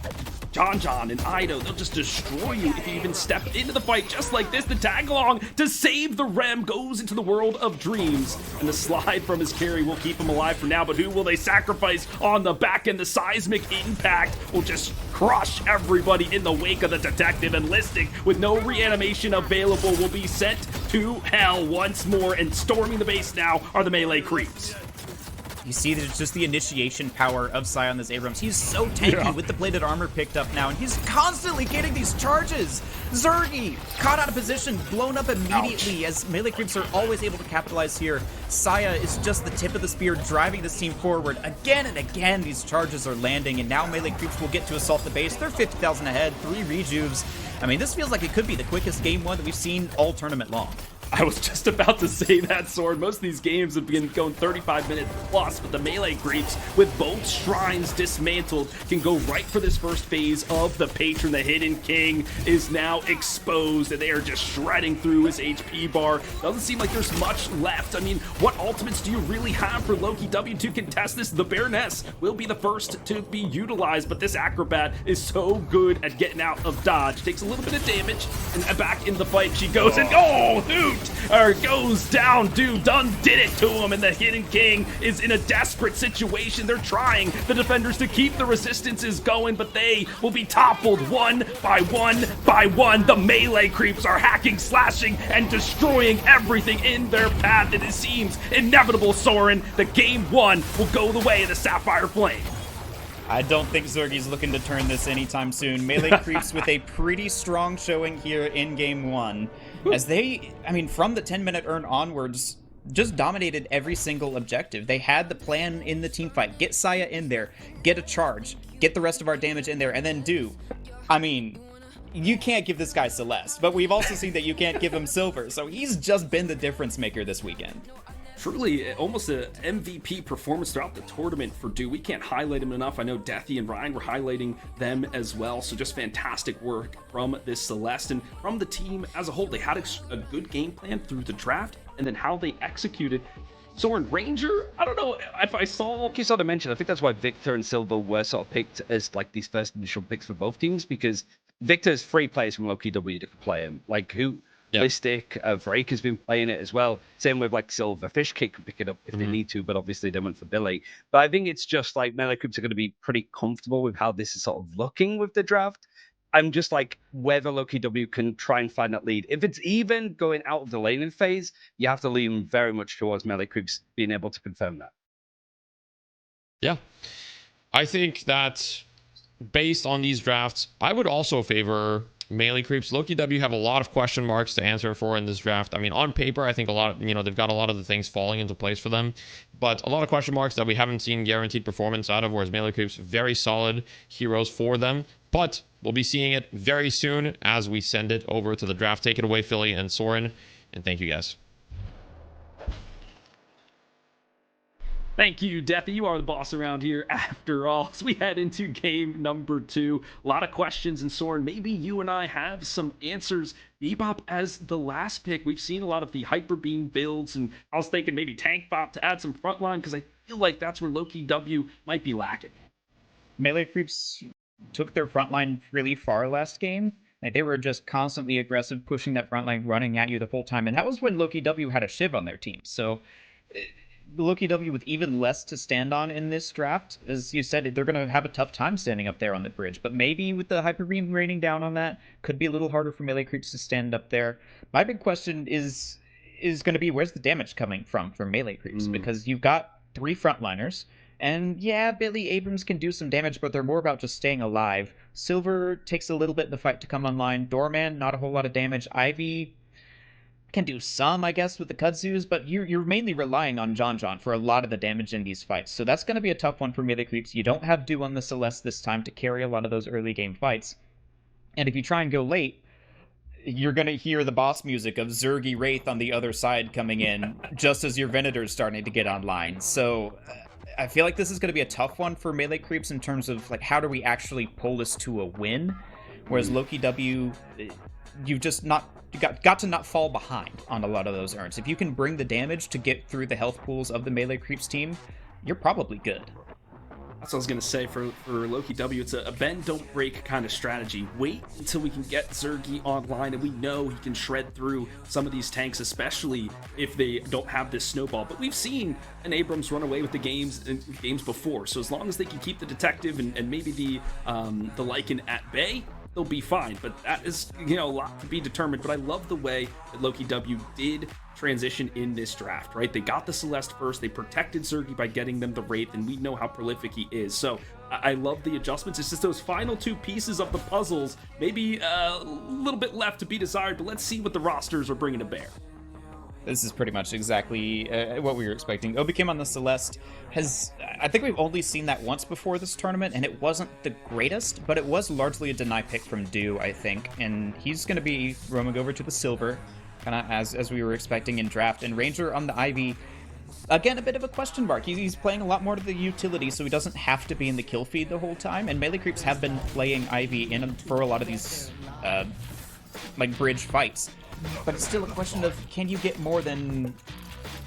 John and Ido, they'll just destroy you if you even step into the fight just like this. The tag along to save the Rem goes into the world of dreams, and the slide from his carry will keep him alive for now, but who will they sacrifice on the back end? The seismic impact will just crush everybody in the wake of the detective, and Listing, with no reanimation available, will be sent to hell once more, and storming the base now are the melee creeps. You see that it's just the initiation power of Psy on this Abrams. He's so tanky with the plated armor picked up now, and he's constantly getting these charges. Zergy caught out of position, blown up immediately as melee creeps are always able to capitalize here. Saya is just the tip of the spear driving this team forward. Again and again, these charges are landing, and now melee creeps will get to assault the base. They're 50,000 ahead, 3 rejuves. I mean, this feels like it could be the quickest game one that we've seen all tournament long. I was just about to say that, Sword. Most of these games have been going 35 minutes plus, but the melee creeps, with both shrines dismantled, can go right for this first phase of the Patron. The Hidden King is now exposed, and they are just shredding through his HP bar. Doesn't seem like there's much left. I mean, what ultimates do you really have for Loki W to contest this? The Baroness will be the first to be utilized, but this Acrobat is so good at getting out of dodge. Takes a little bit of damage, and back in the fight she goes, and Hoot! Goes down, dude. Done did it to him, and the Hidden King is in a desperate situation. They're trying, the defenders, to keep the resistances going, but they will be toppled one by one by one. The melee creeps are hacking, slashing, and destroying everything in their path. And it seems inevitable, Soren. The game one will go the way of the Sapphire Flame. I don't think Zergy's looking to turn this anytime soon. Melee creeps with a pretty strong showing here in game one, as they, I mean, from the 10-minute earn onwards, just dominated every single objective. They had the plan in the team fight. Get Saya in there, get a charge, get the rest of our damage in there, and then I mean, you can't give this guy Celeste, but we've also seen that you can't give him Silver, so he's just been the difference maker this weekend. Truly almost an MVP performance throughout the tournament for Dew. We can't highlight him enough. I know Deathy and Ryan were highlighting them as well. So just fantastic work from this Celeste and from the team as a whole. They had a good game plan through the draft, and then how they executed. Soren, Ranger, I don't know if I saw... Like you sort of mentioned, I think that's why Victor and Silver were sort of picked as like these first initial picks for both teams, because Victor's 3 players from Loki W that could play him. Like who... Mystic, Vrake has been playing it as well. Same with like Silver. Fishkick can pick it up if they need to, but obviously they went for Billy. But I think it's just like melee creeps are going to be pretty comfortable with how this is sort of looking with the draft. I'm just like whether Loki W can try and find that lead. If it's even going out of the laning phase, you have to lean very much towards melee creeps being able to confirm that. Yeah. I think that based on these drafts, I would also favor melee creeps. Loki W have a lot of question marks to answer for in this draft. I mean, on paper, I think a lot of, they've got a lot of the things falling into place for them, but a lot of question marks that we haven't seen guaranteed performance out of, whereas melee creeps, very solid heroes for them. But we'll be seeing it very soon as we send it over to the draft. Take it away, Philly and Soren, and thank you guys. Thank you, Deathy. You are the boss around here after all. As we head into game number 2, a lot of questions, and Soren, maybe you and I have some answers. Bebop as the last pick. We've seen a lot of the Hyper Beam builds, and I was thinking maybe Tank Bop to add some frontline, because I feel like that's where Loki W might be lacking. Melee creeps took their frontline really far last game. Like, they were just constantly aggressive, pushing that frontline, running at you the whole time, and that was when Loki W had a Shiv on their team. So Loki W with even less to stand on in this draft, as you said, they're going to have a tough time standing up there on the bridge. But maybe with the Hyper Beam raining down on that, could be a little harder for melee creeps to stand up there. My big question is going to be, where's the damage coming from for melee creeps? Because you've got 3 frontliners, and yeah, Billy Abrams can do some damage, but they're more about just staying alive. Silver takes a little bit in the fight to come online. Doorman, not a whole lot of damage. Ivy can do some, I guess, with the kudzus, but you're mainly relying on John for a lot of the damage in these fights. So that's going to be a tough one for melee creeps. You don't have Dew on the Celeste this time to carry a lot of those early game fights. And if you try and go late, you're going to hear the boss music of Zergy Wraith on the other side coming in just as your Venator's starting to get online. So I feel like this is going to be a tough one for melee creeps in terms of like, how do we actually pull this to a win? Whereas Loki W, you've just not... You got to not fall behind on a lot of those urns. If you can bring the damage to get through the health pools of the melee creeps team, you're probably good. That's what I was going to say for Loki W. It's a bend, don't break kind of strategy. Wait until we can get Zergy online and we know he can shred through some of these tanks, especially if they don't have this snowball. But we've seen an Abrams run away with the games before. So as long as they can keep the detective and maybe the Lycan at bay, they'll be fine. But that is, a lot to be determined. But I love the way that Loki W did transition in this draft, right? They got the Celeste first, they protected Zergy by getting them the Wraith, and we know how prolific he is. So I love the adjustments. It's just those final two pieces of the puzzles, maybe a little bit left to be desired, but let's see what the rosters are bringing to bear. This is pretty much exactly what we were expecting. Obi Kim on the Celeste I think we've only seen that once before this tournament, and it wasn't the greatest, but it was largely a deny pick from Do, I think, and he's going to be roaming over to the Silver, kind of as we were expecting in draft. And Ranger on the Ivy, again, a bit of a question mark. He's playing a lot more to the utility, so he doesn't have to be in the kill feed the whole time, and melee creeps have been playing Ivy for a lot of these bridge fights. But it's still a question of, can you get more than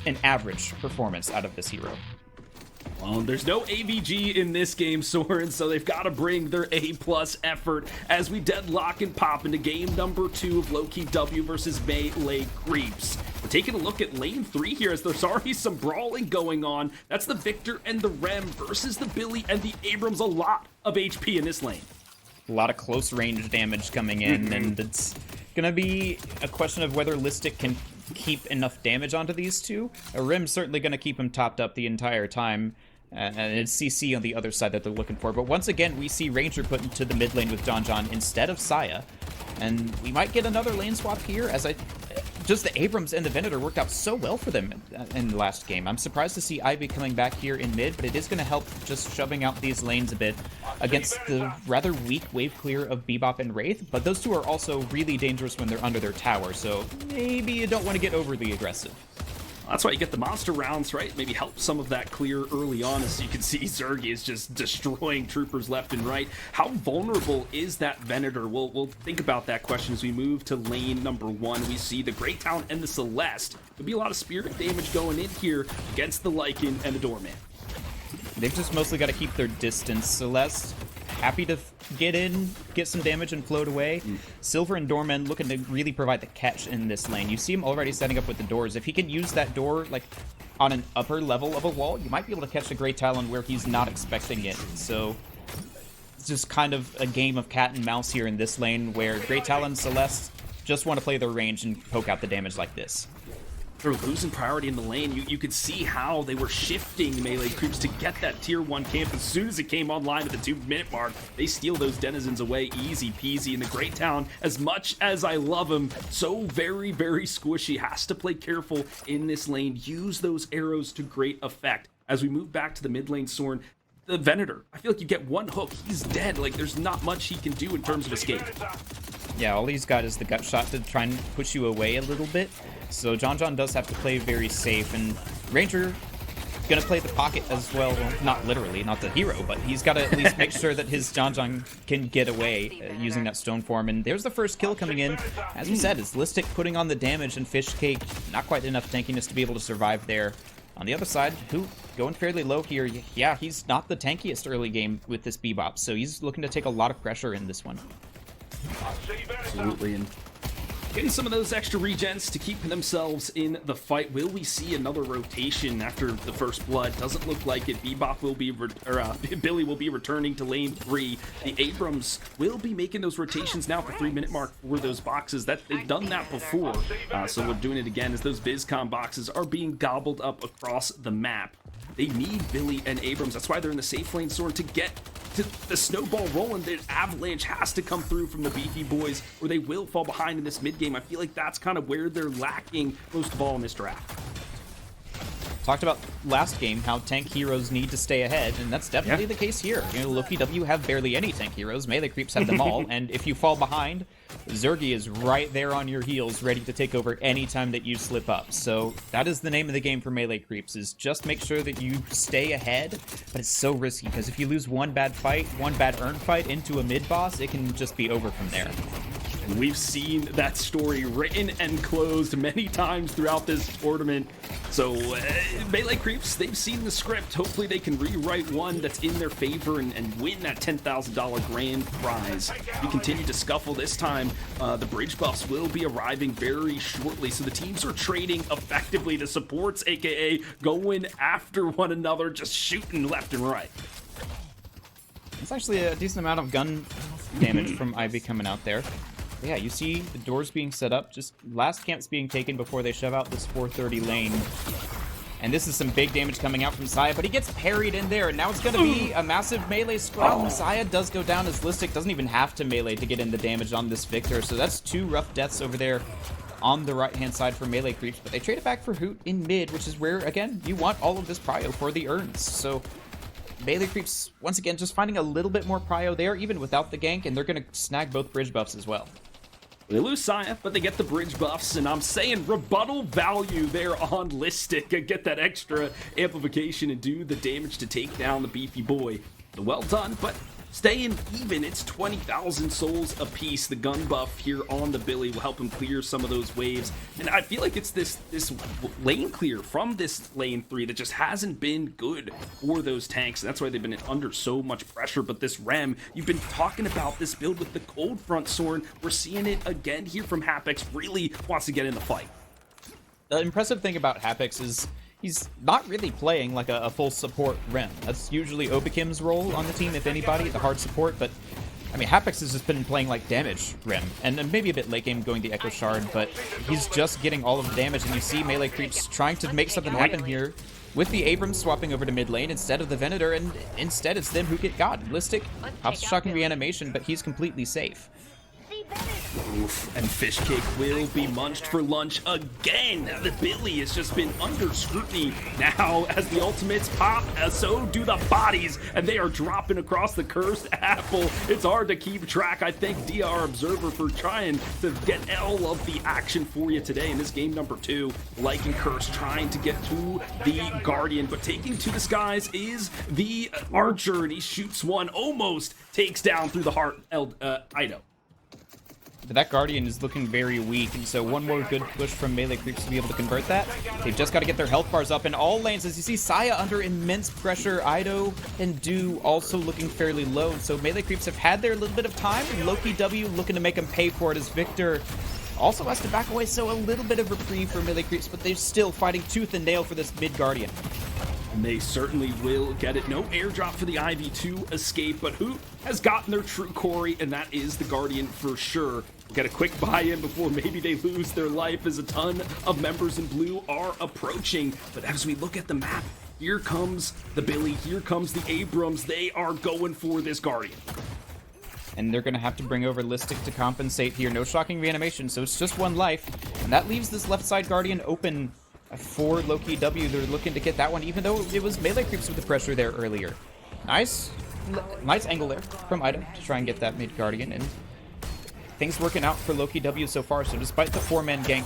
an average performance out of this hero? Well, there's no AVG in this game, Soren, so they've got to bring their A+ effort as we deadlock and pop into game number 2 of Loki W versus Melee Creeps. We're taking a look at lane 3 here as there's already some brawling going on. That's the Victor and the Rem versus the Billy and the Abrams. A lot of HP in this lane. A lot of close range damage coming in, and it's gonna be a question of whether Listic can keep enough damage onto these two. Rim's certainly gonna keep him topped up the entire time, and it's CC on the other side that they're looking for. But once again, we see Ranger put into the mid lane with John instead of Saya, and we might get another lane swap here, as just the Abrams and the Venator worked out so well for them in the last game. I'm surprised to see Ivy coming back here in mid, but it is going to help just shoving out these lanes a bit against the rather weak wave clear of Bebop and Wraith, but those two are also really dangerous when they're under their tower, so maybe you don't want to get overly aggressive. That's why you get the monster rounds, right? Maybe help some of that clear early on. As you can see, Zergy is just destroying troopers left and right. How vulnerable is that Venator? We'll think about that question as we move to lane number 1. We see the Great Town and the Celeste. There'll be a lot of spirit damage going in here against the Lycan and the Doorman. They've just mostly got to keep their distance. Celeste, happy to get in, get some damage, and float away. Silver and Doorman looking to really provide the catch in this lane. You see him already setting up with the doors. If he can use that door like on an upper level of a wall, you might be able to catch the Great Talon where he's not expecting it. So it's just kind of a game of cat and mouse here in this lane where Great Talon and Celeste just want to play their range and poke out the damage like this. They're losing priority in the lane. You could see how they were shifting Melee Creeps to get that tier 1 camp. As soon as it came online at the 2-minute mark, they steal those denizens away easy peasy. In the Great Town, as much as I love him, so very, very squishy. Has to play careful in this lane. Use those arrows to great effect. As we move back to the mid lane, Soren, the Venator, I feel like you get one hook, he's dead. Like, there's not much he can do in terms of escape. Yeah, all he's got is the gut shot to try and push you away a little bit. So John does have to play very safe, and Ranger gonna play the pocket as well. Well, not literally, not the hero, but he's got to at least make sure that his John can get away using that stone form. And there's the first kill coming in. As we said, it's Listic putting on the damage, and Fish Cake not quite enough tankiness to be able to survive there. On the other side, who going fairly low here. Yeah, he's not the tankiest early game with this Bebop, so he's looking to take a lot of pressure in this one. Absolutely, and getting some of those extra regens to keep themselves in the fight. Will we see another rotation after the first blood? Doesn't look like it. Bebop will be, Billy will be returning to lane 3. The Abrams will be making those rotations now for 3-minute mark for those boxes. That they've done that before, so we're doing it again as those BizCon boxes are being gobbled up across the map. They need Billy and Abrams. That's why they're in the safe lane, Soren, to get to the snowball rolling. The avalanche has to come through from the beefy boys, or they will fall behind in this mid game. I feel like that's kind of where they're lacking most of all in this draft. Talked about last game how tank heroes need to stay ahead, and that's definitely the case here. You know, Loki W have barely any tank heroes. Melee Creeps have them all, and if you fall behind, Zergy is right there on your heels, ready to take over any time that you slip up. So that is the name of the game for Melee Creeps, is just make sure that you stay ahead, but it's so risky, because if you lose one bad fight, one bad earned fight into a mid-boss, it can just be over from there. We've seen that story written and closed many times throughout this tournament. So Melee Creeps, they've seen the script. Hopefully they can rewrite one that's in their favor and win that $10,000 grand prize. We continue to scuffle this time. The bridge buffs will be arriving very shortly. So the teams are trading effectively. The supports, aka going after one another, just shooting left and right. It's actually a decent amount of gun damage from Ivy coming out there. Yeah, you see the doors being set up, just last camps being taken before they shove out this 430 lane. And this is some big damage coming out from Saya, but he gets parried in there, and now it's going to be a massive melee scrum. Saya does go down as Listic doesn't even have to melee to get in the damage on this Victor, so that's 2 rough deaths over there on the right-hand side for Melee Creeps, but they trade it back for Hoot in mid, which is where, again, you want all of this prio for the urns. So Melee Creeps, once again, just finding a little bit more prio there, even without the gank, and they're going to snag both bridge buffs as well. They lose Saya, but they get the bridge buffs, and I'm saying rebuttal value there on Listic. Get that extra amplification and do the damage to take down the beefy boy. Well done, but staying even. It's 20,000 souls apiece. The gun buff here on the Billy will help him clear some of those waves. And I feel like it's this lane clear from this lane 3 that just hasn't been good for those tanks. And that's why they've been under so much pressure. But this Rem, you've been talking about this build with the cold front Soren. We're seeing it again here from Hapex. Really wants to get in the fight. The impressive thing about Hapex is he's not really playing like a full support Rem. That's usually Obakim's role on the team, if anybody, the hard support, but I mean, Hapex has just been playing like damage Rem, and then maybe a bit late game going the Echo Shard, but he's just getting all of the damage, and you see Melee Creeps trying to make something happen here with the Abrams swapping over to mid lane instead of the Venator, and instead it's them who get got. Listic pops shocking reanimation, but he's completely safe. Oof, and Fish Cake will be munched for lunch again. The Billy has just been under scrutiny now as the ultimates pop, so do the bodies, and they are dropping across the cursed apple. It's hard to keep track. I thank DR Observer for trying to get all of the action for you today in this game number 2. Like and Curse trying to get to the Guardian, but taking to the skies is the Archer, and he shoots one, almost takes down through the heart Ido. But that Guardian is looking very weak, and so one more good push from Melee Creeps to be able to convert that. They've just got to get their health bars up in all lanes. As you see, Saya under immense pressure, Ido and Do also looking fairly low. So Melee Creeps have had their little bit of time, and Loki W looking to make them pay for it as Victor also has to back away, so a little bit of reprieve for Melee Creeps, but they're still fighting tooth and nail for this mid Guardian. And they certainly will get it. No airdrop for the Ivy to escape, but who has gotten their true Corey, and that is the Guardian for sure. We'll get a quick buy-in before maybe they lose their life, as a ton of members in blue are approaching. But as we look at the map, here comes the Billy, here comes the Abrams. They are going for this Guardian. And they're going to have to bring over Listic to compensate here. No shocking reanimation, so it's just one life. And that leaves this left side Guardian open for Loki W. They're looking to get that one, even though it was Melee Creeps with the pressure there earlier. Nice angle there from Ida to try and get that mid Guardian, and things working out for Loki W so far. So despite the 4-man gank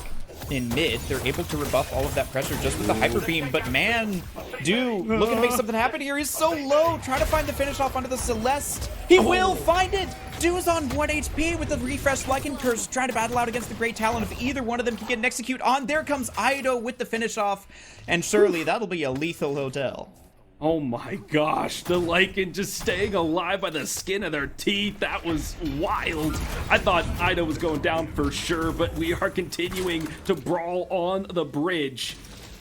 in mid, they're able to rebuff all of that pressure just with the Hyper Beam. But man, Do looking to make something happen here. He's so low, trying to find the finish off onto the Celeste. He will find it. Do's on 1 HP with the refresh Lycan Curse, trying to battle out against the Great Talon. If either one of them can get an execute on, there comes Ido with the finish off, and surely that'll be a lethal hotel. Oh my gosh, the Lycan just staying alive by the skin of their teeth. That was wild. I thought Ido was going down for sure, but we are continuing to brawl on the bridge.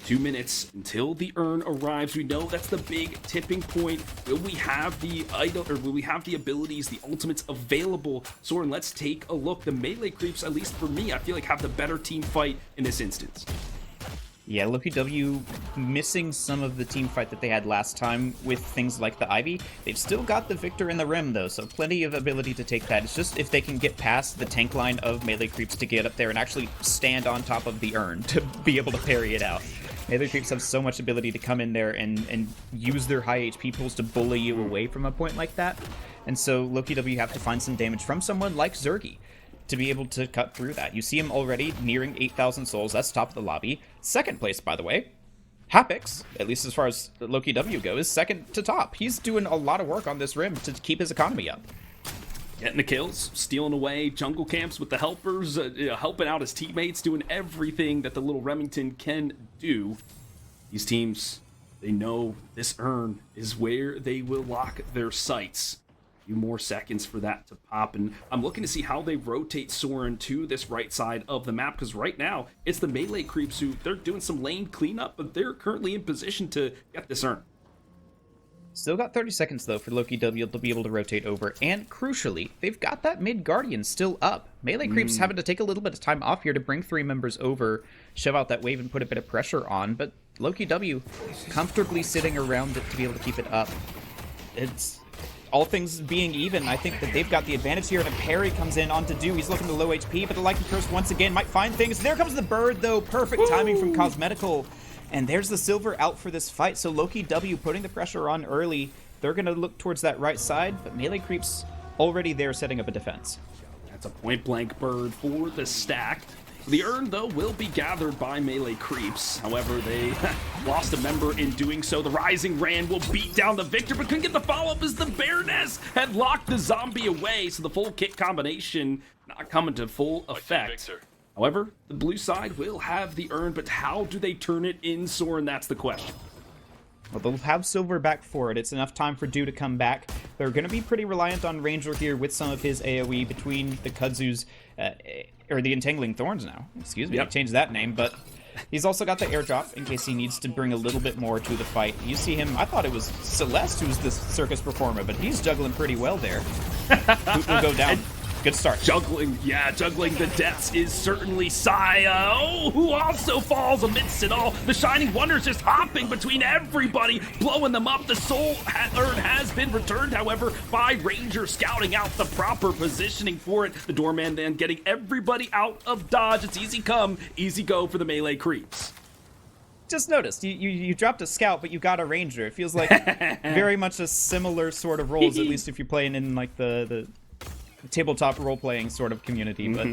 2 minutes until the urn arrives. We know that's the big tipping point. Will we have the idol, or will we have the abilities, the ultimates available? Soren, let's take a look. The Melee Creeps, at least for me, I feel like have the better team fight in this instance. Yeah, Loki W missing some of the team fight that they had last time with things like the Ivy. They've still got the Victor in the Rim, though, so plenty of ability to take that. It's just if they can get past the tank line of Melee Creeps to get up there and actually stand on top of the urn to be able to parry it out. Melee Creeps have so much ability to come in there and use their high HP pools to bully you away from a point like that. And so Loki W have to find some damage from someone like Zergy to be able to cut through that. You see him already nearing 8,000 souls. That's top of the lobby. Second place, by the way. Hapex, at least as far as Loki W goes, is second to top. He's doing a lot of work on this rim to keep his economy up. Getting the kills, stealing away jungle camps with the helpers, helping out his teammates, doing everything that the little Remington can do. These teams, they know this urn is where they will lock their sights. A few more seconds for that to pop, and I'm looking to see how they rotate Soren to this right side of the map, because right now, it's the melee creeps who, they're doing some lane cleanup, but they're currently in position to get this urn. Still got 30 seconds, though, for Loki W to be able to rotate over, and crucially, they've got that mid-Guardian still up. Melee Creeps having to take a little bit of time off here to bring 3 members over, shove out that wave, and put a bit of pressure on, but Loki W comfortably sitting around it to be able to keep it up. It's... all things being even, I think that they've got the advantage here, and a parry comes in onto Do. He's looking to low HP, but the Lightning Curse once again might find things. There comes the bird, though. Perfect timing from Cosmetical. And there's the silver out for this fight, so Loki W putting the pressure on early. They're going to look towards that right side, but Melee Creeps already there setting up a defense. That's a point-blank bird for the stack. The urn, though, will be gathered by Melee Creeps. However, they lost a member in doing so. The Rising Rand will beat down the Victor, but couldn't get the follow-up as the Baroness had locked the zombie away, so the full kit combination not coming to full effect. However, the blue side will have the urn, but how do they turn it in Soren? That's the question. Well, they'll have silver back for it. It's enough time for Do to come back. They're going to be pretty reliant on Ranger here with some of his AoE between the Kudzus, or the Entangling Thorns now. Excuse me, I changed that name, but he's also got the airdrop in case he needs to bring a little bit more to the fight. You see him, I thought it was Celeste who's the circus performer, but he's juggling pretty well there. Boot will go down. Good start. Juggling the deaths is certainly Saya, who also falls amidst it all. The Shining Wonder's just hopping between everybody, blowing them up. The soul urn has been returned, however, by Ranger scouting out the proper positioning for it. The Doorman then getting everybody out of dodge. It's easy come, easy go for the Melee Creeps. Just noticed, you dropped a scout, but you got a ranger. It feels like very much a similar sort of roles, at least if you're playing in like the tabletop role-playing sort of community, but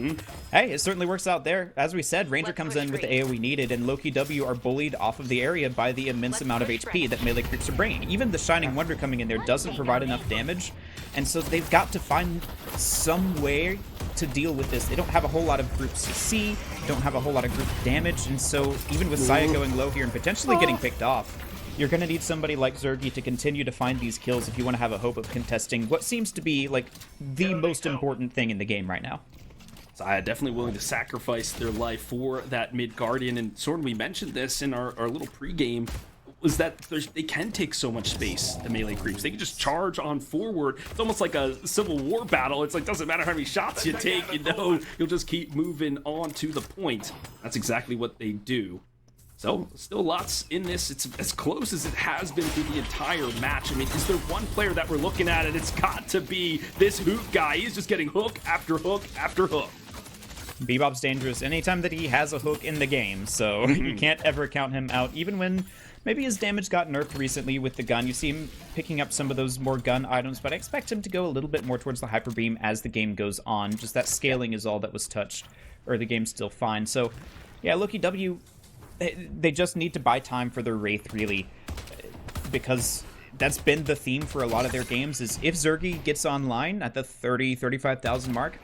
hey, it certainly works out there. As we said, Ranger comes in with the AoE needed, and Loki W are bullied off of the area by the immense amount of HP that Melee Creeps are bringing. Even the Shining Wonder coming in there doesn't provide enough damage, and so they've got to find some way to deal with this. They don't have a whole lot of group CC, don't have a whole lot of group damage, and so even with Saya going low here and potentially getting picked off, you're going to need somebody like Zergy to continue to find these kills if you want to have a hope of contesting what seems to be, like, the most important thing in the game right now. Saya definitely willing to sacrifice their life for that mid-Guardian, and Soren, we mentioned this in our little pregame, was that they can take so much space, the Melee Creeps. They can just charge on forward. It's almost like a Civil War battle. It's like, doesn't matter how many shots you take, you know, you'll just keep moving on to the point. That's exactly what they do. So, still lots in this. It's as close as it has been through the entire match. I mean, is there one player that we're looking at, and it's got to be this Hoot guy. He's just getting hook after hook after hook. Bebop's dangerous anytime that he has a hook in the game, so you can't ever count him out. Even when maybe his damage got nerfed recently with the gun, you see him picking up some of those more gun items, but I expect him to go a little bit more towards the Hyper Beam as the game goes on. Just that scaling is all that was touched, or the game's still fine. So, yeah, Loki W, they just need to buy time for their Wraith, really, because that's been the theme for a lot of their games, is if Zergy gets online at the 35,000 mark,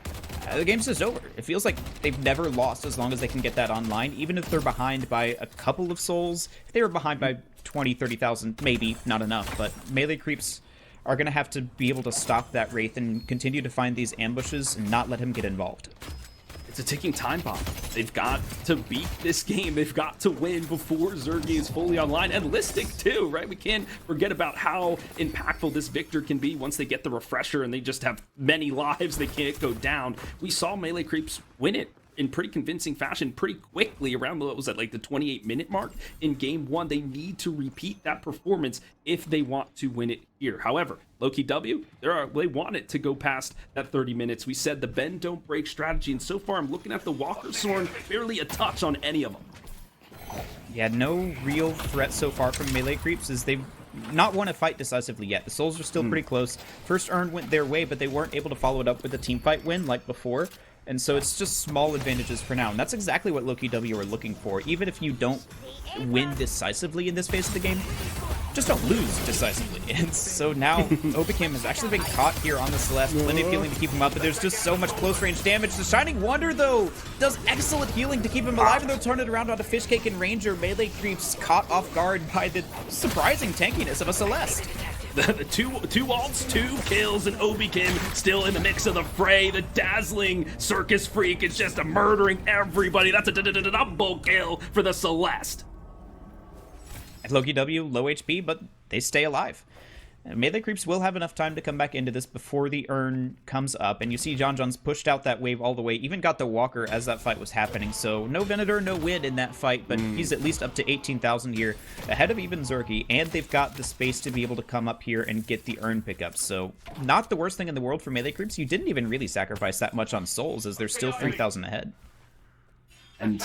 the game's just over. It feels like they've never lost as long as they can get that online, even if they're behind by a couple of souls. If they were behind by 30,000, maybe, not enough, but Melee Creeps are going to have to be able to stop that Wraith and continue to find these ambushes and not let him get involved. It's a ticking time bomb. They've got to beat this game. They've got to win before Zergy is fully online. And Listic too, right? We can't forget about how impactful this Victor can be once they get the refresher and they just have many lives. They can't go down. We saw Melee Creeps win it in pretty convincing fashion pretty quickly around, what was that, like the 28-minute mark in game one. They need to repeat that performance if they want to win it here. However, Loki W, they want it to go past that 30 minutes. We said the bend don't break strategy, and so far I'm looking at the Walker Soren, barely a touch on any of them. Yeah, no real threat so far from Melee Creeps, as they've not won a fight decisively yet. The souls are still pretty close. First urn went their way, but they weren't able to follow it up with a team fight win like before. And so it's just small advantages for now. And that's exactly what Loki W are looking for. Even if you don't win decisively in this phase of the game, just don't lose decisively. And so now Obikim has actually been caught here on the Celeste. Plenty of healing to keep him up, but there's just so much close range damage. The Shining Wonder, though, does excellent healing to keep him alive, and they'll turn it around onto Fishcake and Ranger. Melee Creeps caught off guard by the surprising tankiness of a Celeste. The two ults, 2 kills, and Obikim still in the mix of the fray. The dazzling circus freak is just murdering everybody. That's a double kill for the Celeste. Loki W, low HP, but they stay alive. And Melee Creeps will have enough time to come back into this before the urn comes up, and you see John John's pushed out that wave all the way, even got the Walker as that fight was happening, so no Venator, no win in that fight, but he's at least up to 18,000 here, ahead of even Zergy, and they've got the space to be able to come up here and get the urn pickup, so not the worst thing in the world for Melee Creeps. You didn't even really sacrifice that much on souls, as they're still 3,000 ahead. And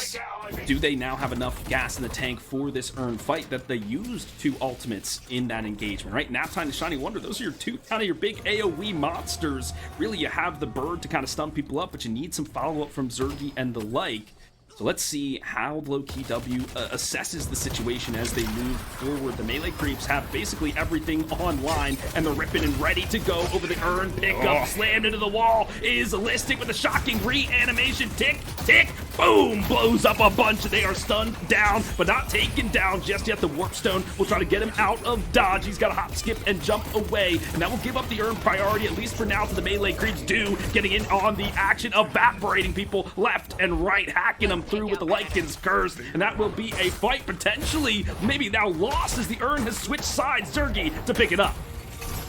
do they now have enough gas in the tank for this urn fight that they used 2 ultimates in that engagement, right? Naptime and Shining Wonder, those are your 2 kind of your big AoE monsters. Really, you have the bird to kind of stun people up, but you need some follow-up from Zergy and the like. So let's see how Loki W assesses the situation as they move forward. The Melee Creeps have basically everything online, and they're ripping and ready to go over the urn pickup. Slammed into the wall is Listic with a shocking reanimation. Tick, tick, boom! Blows up a bunch. They are stunned down, but not taken down just yet. The Warp Stone will try to get him out of dodge. He's got to hop, skip, and jump away, and that will give up the urn priority, at least for now, to the Melee Creeps. Getting in on the action, evaporating people left and right, hacking them through with the Lycan's Curse, and that will be a fight potentially maybe now lost as the urn has switched sides. Zergy to pick it up.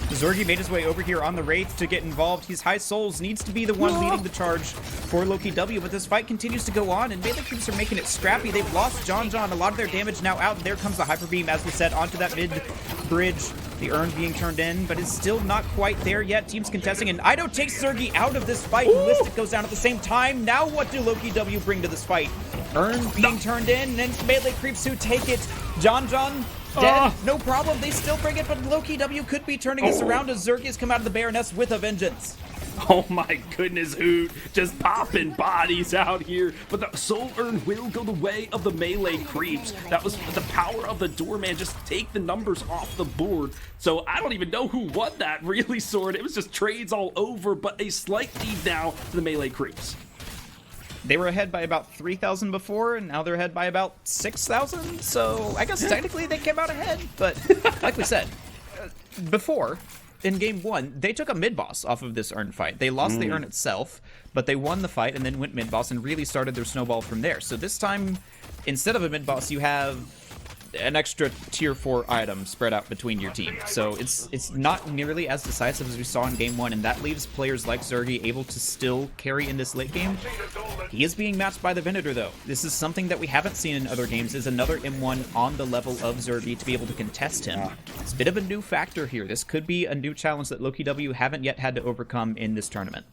Zergy made his way over here on the Wraith to get involved. He's high souls, needs to be the one leading the charge for Loki W, but this fight continues to go on, and Melee Creeps are making it scrappy. They've lost John John, a lot of their damage now out, and there comes the Hyper Beam, as we said, onto that mid bridge. The urn being turned in, but it's still not quite there yet. Teams contesting, and Ido takes Zergy out of this fight, and Listic goes down at the same time. Now what do Loki W bring to this fight? Urn being turned in, and it's Melee Creeps who take it. John John dead, no problem, they still bring it, but Loki W could be turning this around as Zergy has come out of the Baroness with a vengeance. Oh my goodness, Hoot, just popping bodies out here. But the Soul Urn will go the way of the Melee Creeps. That was the power of the Doorman, just take the numbers off the board. So I don't even know who won that, really, Sword. It was just trades all over, but a slight lead now to the Melee Creeps. They were ahead by about 3,000 before, and now they're ahead by about 6,000, so I guess technically they came out ahead, but like we said, before, in game 1, they took a mid-boss off of this urn fight. They lost the urn itself, but they won the fight and then went mid-boss and really started their snowball from there. So this time, instead of a mid-boss, you have an extra tier 4 item spread out between your team. So it's not nearly as decisive as we saw in game 1, and that leaves players like Zergy able to still carry in this late game. He is being matched by the Venator, though. This is something that we haven't seen in other games, is another M1 on the level of Zergy to be able to contest him. It's a bit of a new factor here. This could be a new challenge that Loki W haven't yet had to overcome in this tournament.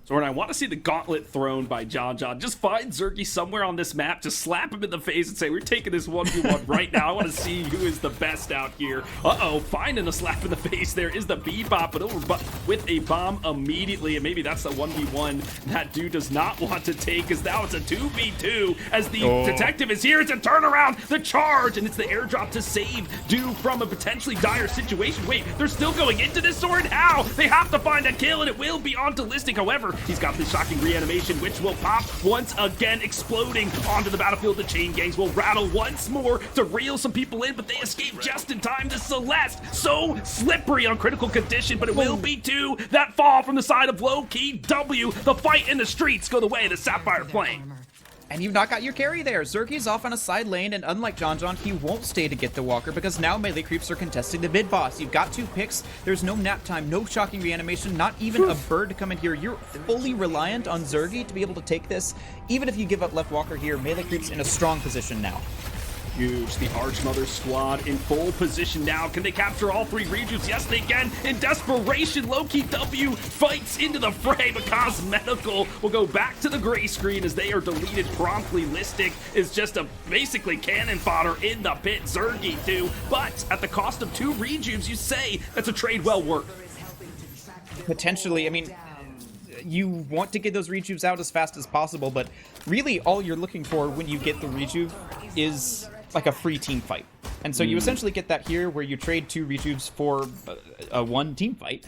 So when I want to see the gauntlet thrown by John John, just find Zergy somewhere on this map, just slap him in the face and say, we're taking this 1v1 right now. I want to see who is the best out here. Uh-oh, finding a slap in the face there is the Bebop, but over with a bomb immediately, and maybe that's the 1v1 that dude does not want to take, as now it's a 2v2 as the detective is here to turn around the charge, and it's the airdrop to save dude from a potentially dire situation. Wait, they're still going into this sword? How? They have to find a kill, and it will be onto Listic. However, he's got the shocking reanimation, which will pop once again, exploding onto the battlefield. The chain gangs will rattle once more to reel some people in, but they escape just in time. The Celeste, so slippery on critical condition, but it will be 2 that fall from the side of Loki W. The fight in the streets go the way of the Sapphire Flame. And you've not got your carry there. Zergy's off on a side lane, and unlike John John, he won't stay to get the Walker because now Melee Creeps are contesting the mid boss. You've got 2 picks. There's no nap time, no shocking reanimation, not even a bird to come in here. You're fully reliant on Zergy to be able to take this. Even if you give up left Walker here, Melee Creeps in a strong position now. Huge. The Archmother squad in full position now. Can they capture all 3 regions? Yes, they can. In desperation, Loki W fights into the fray, but Cosmetical will go back to the gray screen as they are deleted promptly. Listic is just a basically cannon fodder in the pit. Zergy too, but at the cost of 2 rejuves, you say that's a trade well worth. Potentially, I mean, you want to get those rejuves out as fast as possible, but really all you're looking for when you get the rejuve is like a free team fight. And so you essentially get that here, where you trade 2 Rejuves for a 1 team fight.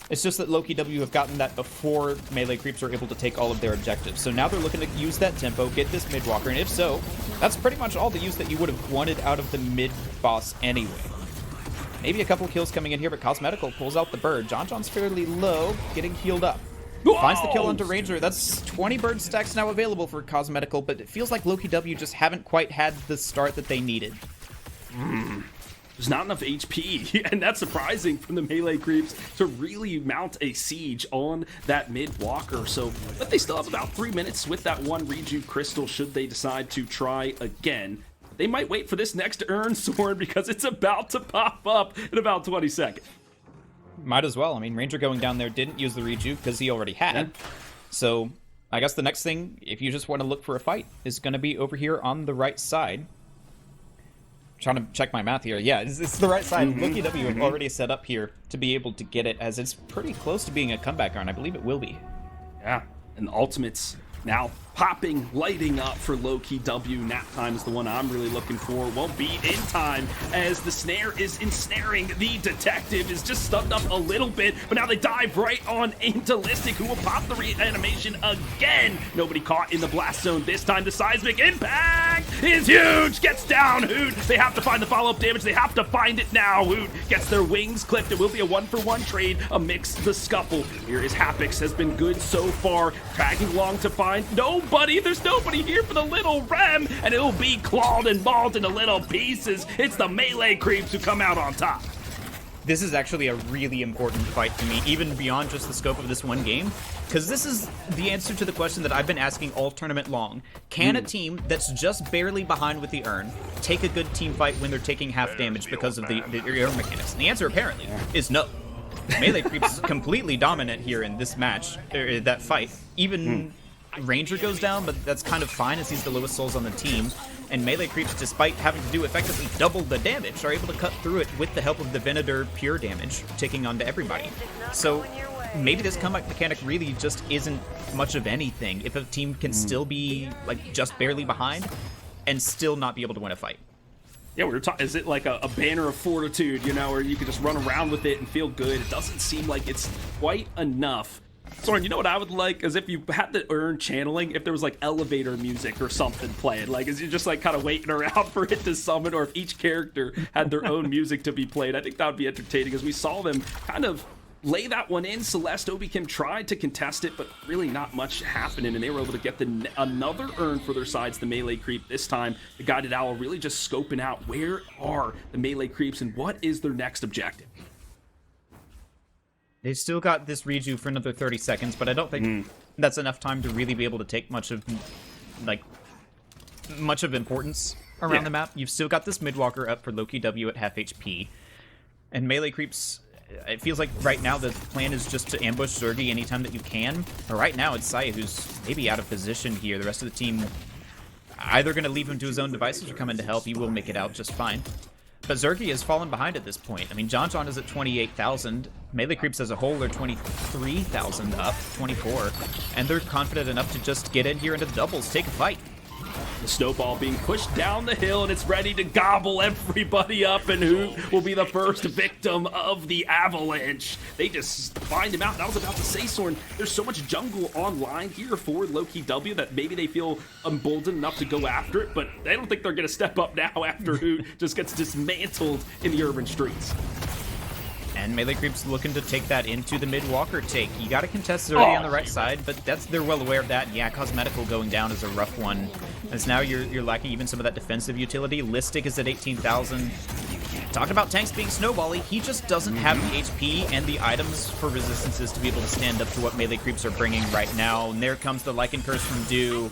It's just that Loki W have gotten that before melee creeps are able to take all of their objectives. So now they're looking to use that tempo, get this mid walker, and if so, that's pretty much all the use that you would have wanted out of the mid boss anyway. Maybe a couple kills coming in here, but Cosmetical pulls out the bird. John's fairly low, getting healed up. Whoa! Finds the kill onto Ranger. That's 20 bird stacks now available for Cosmetical, but it feels like Loki W just haven't quite had the start that they needed. There's not enough HP, and that's surprising from the melee creeps to really mount a siege on that mid walker. So, but they still have about 3 minutes with that 1 Rejuve crystal should they decide to try again. They might wait for this next urn sword because it's about to pop up in about 20 seconds. Might as well. I mean, Ranger going down there didn't use the Rejuve because he already had. Yeah. So, I guess the next thing, if you just want to look for a fight, is going to be over here on the right side. Trying to check my math here. Yeah, it's the right side. Loki W have already set up here to be able to get it, as it's pretty close to being a comeback urn. I believe it will be. Yeah, and the ultimates now popping, lighting up for Loki W. Nap time is the one I'm really looking for. Won't be in time as the snare is ensnaring. The detective is just stunned up a little bit, but now they dive right on into Listic, who will pop the reanimation again. Nobody caught in the blast zone this time. The seismic impact is huge. Gets down Hoot. They have to find the follow-up damage. They have to find it now. Hoot gets their wings clipped. It will be a 1-for-1 trade amidst the scuffle. Here is Hapix, has been good so far. Tagging along to find nobody. There's nobody here for the little Rem, and it'll be clawed and mauled into little pieces. It's the melee creeps who come out on top. This is actually a really important fight to me, even beyond just the scope of this one game, because this is the answer to the question that I've been asking all tournament long. Can a team that's just barely behind with the urn take a good team fight when they're taking half damage because of the urn mechanics? And the answer apparently is no. Melee creeps completely dominant here in this match, that fight. Even Ranger goes down, but that's kind of fine as he's the lowest souls on the team. And melee creeps, despite having to do effectively double the damage, are able to cut through it with the help of the Venator pure damage, taking onto everybody. So maybe this comeback mechanic really just isn't much of anything if a team can still be like just barely behind and still not be able to win a fight. Yeah, we were talking, is it like a banner of fortitude, you know, where you can just run around with it and feel good? It doesn't seem like it's quite enough. Soren, you know what I would like? As if you had the urn channeling, if there was like elevator music or something playing. Like, is you just like kind of waiting around for it to summon, or if each character had their own music to be played. I think that would be entertaining, as we saw them kind of lay that one in. Celeste, Obi-Kim tried to contest it, but really not much happening, and they were able to get another urn for their sides, the melee creep. This time, the Guided Owl really just scoping out where are the melee creeps and what is their next objective. They've still got this Rejuve for another 30 seconds, but I don't think that's enough time to really be able to take much of importance around the map. You've still got this Midwalker up for Loki W at half HP, and melee creeps. It feels like right now the plan is just to ambush Zergy anytime that you can. But right now it's Saya who's maybe out of position here. The rest of the team either going to leave him to his own devices or come in to help. He will make it out just fine. But Zergy has fallen behind at this point. I mean, John is at 28,000. Melee creeps as a whole are 23,000 up, 24. And they're confident enough to just get in here into the doubles, take a fight. The snowball being pushed down the hill, and it's ready to gobble everybody up, and who will be the first victim of the avalanche? They just find him out, and I was about to say, Soren, there's so much jungle online here for Loki W that maybe they feel emboldened enough to go after it, but they don't think they're going to step up now after who just gets dismantled in the urban streets. And melee creeps looking to take that into the mid-walker take. You got to contest Zergy on the right side, but they're well aware of that. Yeah, Cosmetical going down is a rough one, as now you're lacking even some of that defensive utility. Listic is at 18,000. Talking about tanks being snowbally, he just doesn't have the HP and the items for resistances to be able to stand up to what melee creeps are bringing right now. And there comes the Lycan Curse from Dew,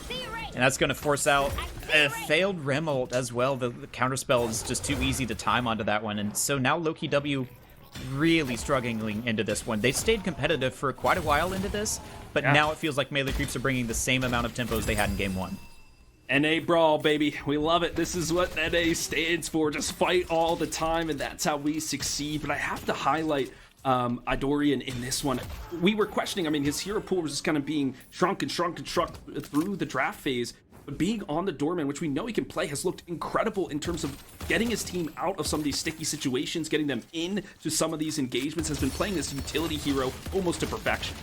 and that's going to force out a failed Rem ult as well. The counterspell is just too easy to time onto that one, and so now Loki W really struggling into this one. They stayed competitive for quite a while into this, but now it feels like melee creeps are bringing the same amount of tempos they had in game one. NA Brawl, baby. We love it. This is what NA stands for. Just fight all the time, and that's how we succeed. But I have to highlight Idorian in this one. We were questioning, I mean, his hero pool was just kind of being shrunk through the draft phase. but being on the doorman, which we know he can play, has looked incredible in terms of getting his team out of some of these sticky situations, getting them into some of these engagements, has been playing this utility hero almost to perfection.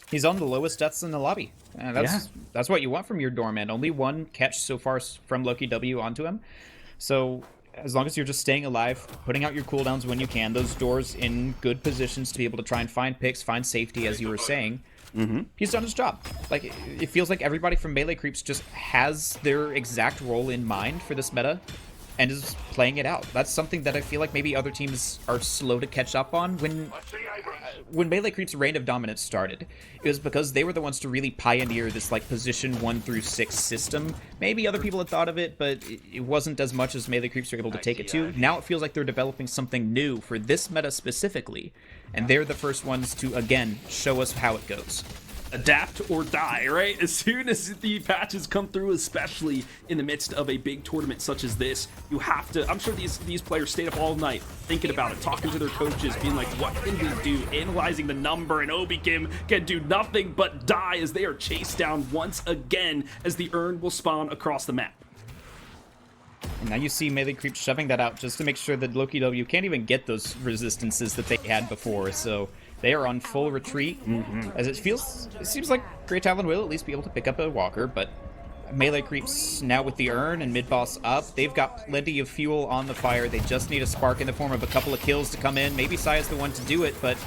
He's on the lowest deaths in the lobby. That's what you want from your doorman. Only one catch so far from Loki W onto him. So as long as you're just staying alive, putting out your cooldowns when you can, those doors in good positions to be able to try and find picks, find safety, as you were saying, he's done his job. Like, it feels like everybody from Melee Creeps just has their exact role in mind for this meta and is playing it out. That's something that I feel like maybe other teams are slow to catch up on. When Melee Creeps' reign of dominance started, it was because they were the ones to really pioneer this like position 1 through 6 system. Maybe other people had thought of it, but it wasn't as much as Melee Creeps were able to take it to. Now it feels like they're developing something new for this meta specifically, and they're the first ones to, again, show us how it goes. Adapt or die, right? As soon as the patches come through, especially in the midst of a big tournament such as this, you have to, I'm sure these players stayed up all night thinking about it, talking to their coaches, being like, what can we do? Analyzing the number, and Obi Kim can do nothing but die as they are chased down once again as the urn will spawn across the map. And now you see Melee Creeps shoving that out just to make sure that Loki W can't even get those resistances that they had before, so they are on full retreat, as it seems like Grey Talon will at least be able to pick up a walker, but Melee Creeps now with the urn and mid-boss up, they've got plenty of fuel on the fire. They just need a spark in the form of a couple of kills to come in. Maybe Saya's the one to do it, but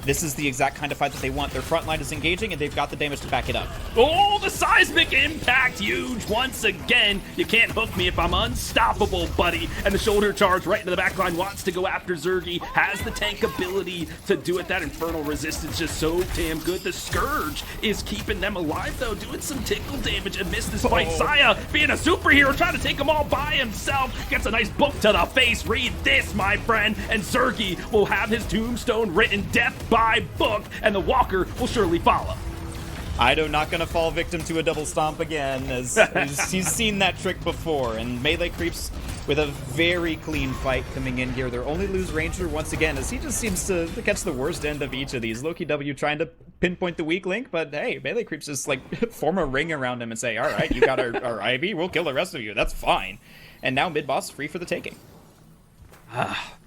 this is the exact kind of fight that they want. Their front line is engaging, and they've got the damage to back it up. Oh, the seismic impact, huge once again. You can't hook me if I'm unstoppable, buddy. And the shoulder charge right into the back line wants to go after Zergy. Has the tank ability to do it. That infernal resistance just so damn good. The Scourge is keeping them alive, though, doing some tickle damage amidst this fight. Saya, being a superhero, trying to take them all by himself, gets a nice book to the face. Read this, my friend. And Zergy will have his tombstone written, death by book, and the walker will surely follow. Ido not gonna fall victim to a double stomp again, as he's seen that trick before, and Melee Creeps with a very clean fight coming in here. They're only lose Ranger once again, as he just seems to catch the worst end of each of these. Loki W trying to pinpoint the weak link, but hey, Melee Creeps just like form a ring around him and say, alright, you got our Ivy, we'll kill the rest of you, that's fine. And now mid-boss free for the taking.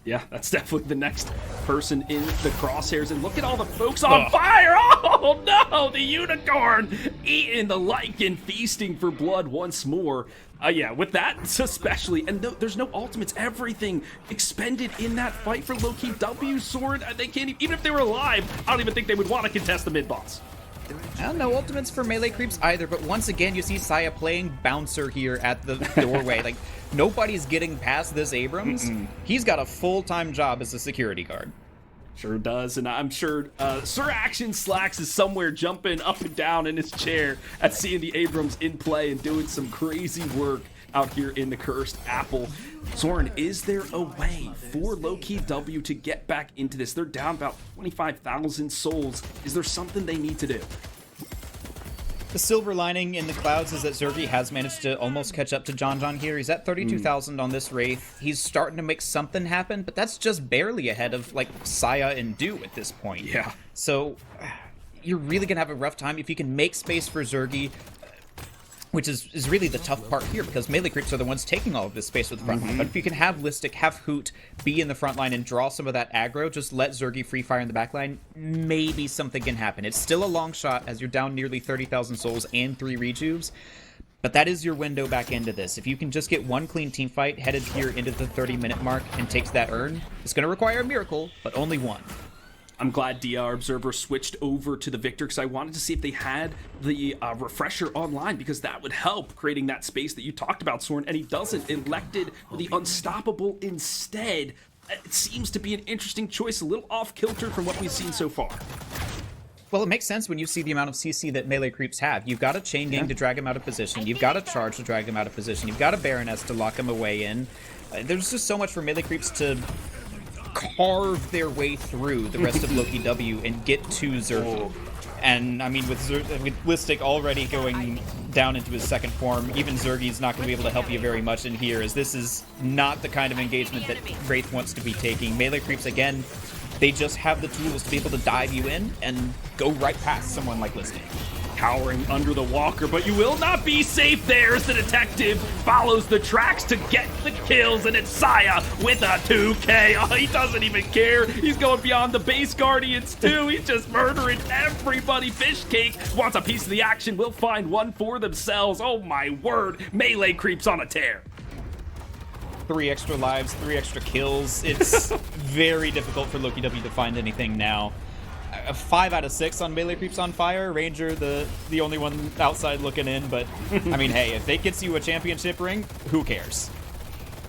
Yeah, that's definitely the next person in the crosshairs. And look at all the folks on fire! Oh no, the unicorn eating the lichen, feasting for blood once more. Yeah, with that especially, and there's no ultimates, everything expended in that fight for Loki W. Sword. They can't even if they were alive, I don't even think they would want to contest the mid boss. No ultimates for Melee Creeps either, but once again you see Saya playing bouncer here at the doorway. Like, nobody's getting past this Abrams. He's got a full-time job as a security guard. Sure does, and I'm sure Sir Action Slacks is somewhere jumping up and down in his chair at seeing the Abrams in play and doing some crazy work out here in the Cursed Apple. Soren, is there a way for Loki W to get back into this? They're down about 25,000 souls. Is there something they need to do? The silver lining in the clouds is that Zergy has managed to almost catch up to John here. He's at 32,000 on this Wraith. He's starting to make something happen, but that's just barely ahead of, like, Saya and Do at this point. Yeah. So you're really going to have a rough time if you can make space for Zergy, which is really the tough part here, because Melee Creeps are the ones taking all of this space with the front line. But if you can have Listic, have Hoot be in the front line and draw some of that aggro, just let Zergy free fire in the back line, maybe something can happen. It's still a long shot, as you're down nearly 30,000 souls and 3 rejuves, but that is your window back into this. If you can just get one clean team fight headed here into the 30-minute mark and takes that urn, it's going to require a miracle, but only one. I'm glad DR Observer switched over to the Victor, because I wanted to see if they had the refresher online, because that would help creating that space that you talked about, Soren, and he doesn't. Elected for the Unstoppable instead. It seems to be an interesting choice, a little off-kilter from what we've seen so far. Well, it makes sense when you see the amount of CC that Melee Creeps have. You've got a Chain Gang to drag him out of position. You've got a Charge to drag him out of position. You've got a Baroness to lock him away in. There's just so much for Melee Creeps to carve their way through the rest of Loki W and get to Zergy. And I mean, with Listic already going down into his second form, even Zergy's not going to be able to help you very much in here, as this is not the kind of engagement that Wraith wants to be taking. Melee Creeps, again, they just have the tools to be able to dive you in and go right past someone like Listic. cowering under the walker, but you will not be safe there as the detective follows the tracks to get the kills, and it's Saya with a 2K. Oh, he doesn't even care. He's going beyond the base Guardians too. He's just murdering everybody. Fishcake wants a piece of the action. Will find one for themselves. Oh my word. Melee creeps on a tear. 3 extra lives, 3 extra kills. It's very difficult for Loki W to find anything now. A 5 out of 6 on Melee Creeps on Fire. Ranger, the only one outside looking in, but I mean, hey, if it gets you a championship ring, who cares?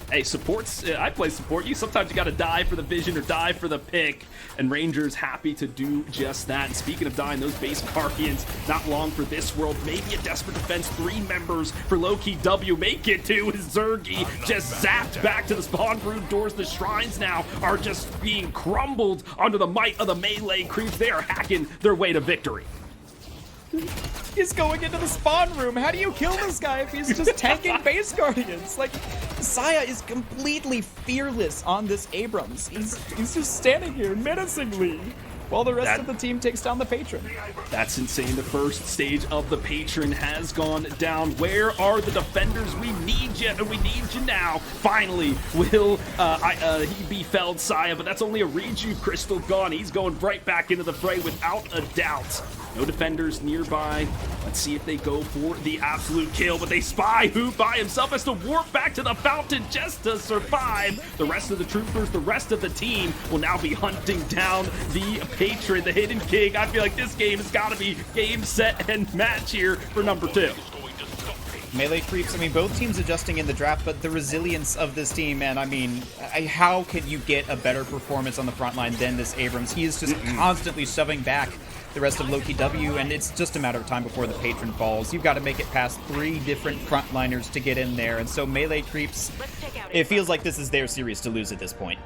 Hey, supports, I play support. Sometimes you gotta die for the vision or die for the pick, and Ranger's happy to do just that. And speaking of dying, those base Guardians, not long for this world. Maybe a desperate defense. 3 members for Loki W make it to Zergy. Just zapped back to the spawn brood doors. The shrines now are just being crumbled under the might of the Melee Creeps. They are hacking their way to victory. He's going into the spawn room. How do you kill this guy if he's just tanking base Guardians? Like, Saya is completely fearless on this Abrams. He's just standing here menacingly while the rest of the team takes down the Patron. That's insane. The first stage of the Patron has gone down. Where are the defenders? We need you, and we need you now. Finally, will he be felled, Saya, but that's only a rejuve crystal gone. He's going right back into the fray without a doubt. No defenders nearby. Let's see if they go for the absolute kill, but they spy who by himself has to warp back to the fountain just to survive. The rest of the troopers, the rest of the team will now be hunting down the Patron, the Hidden King. I feel like this game has got to be game, set, and match here for number 2. Melee Creeps, I mean, both teams adjusting in the draft, but the resilience of this team, man, I mean, how can you get a better performance on the front line than this Abrams? He is just constantly shoving back the rest of Loki W, and it's just a matter of time before the Patron falls. You've got to make it past 3 different frontliners to get in there, and so Melee Creeps, it feels like this is their series to lose at this point.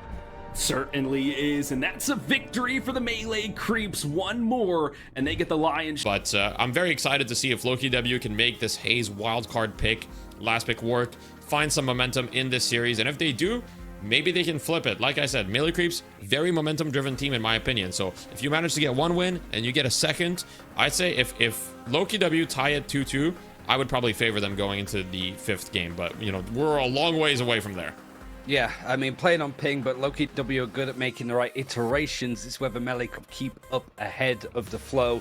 Certainly is, and that's a victory for the Melee Creeps. One more, and they get the lion's. But I'm very excited to see if Loki W can make this Hayes wildcard pick, last pick work, find some momentum in this series, and if they do, maybe they can flip it. Like I said, Melee Creeps, very momentum-driven team in my opinion. So if you manage to get 1 win and you get a second, I'd say if Loki W tie it 2-2, I would probably favor them going into the 5th game. But, you know, we're a long ways away from there. Yeah, I mean, playing on ping, but Loki W are good at making the right iterations. It's whether Melee could keep up ahead of the flow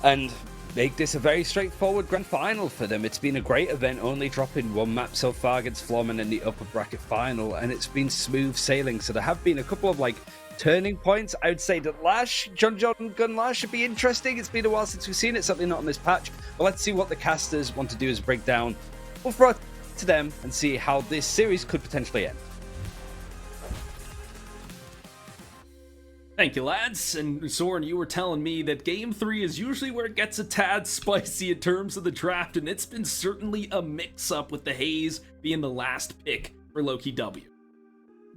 and make this a very straightforward grand final for them. It's been a great event, only dropping 1 map so far against Florman in the upper bracket final, and it's been smooth sailing. So there have been a couple of, like, turning points. I would say that Lash, John Gun Lash should be interesting. It's been a while since we've seen it, certainly not on this patch. But let's see what the casters want to do as a breakdown. We'll throw it to them and see how this series could potentially end. Thank you, lads. And Soren, you were telling me that Game 3 is usually where it gets a tad spicy in terms of the draft, and it's been certainly a mix-up with the Hayes being the last pick for Loki W.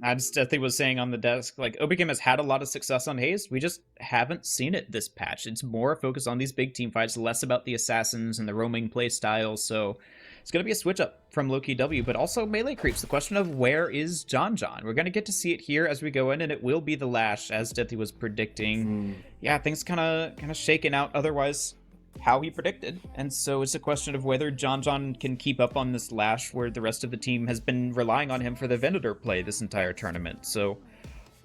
I think was saying on the desk, like, OBGame has had a lot of success on Hayes. We just haven't seen it this patch. It's more focused on these big team fights, less about the assassins and the roaming play styles. So it's going to be a switch up from Loki W, but also Melee Creeps. The question of where is John? We're going to get to see it here as we go in, and it will be the Lash, as Deathy was predicting. Yeah, things kind of shaken out otherwise how he predicted, and so it's a question of whether John can keep up on this Lash where the rest of the team has been relying on him for the Venator play this entire tournament. So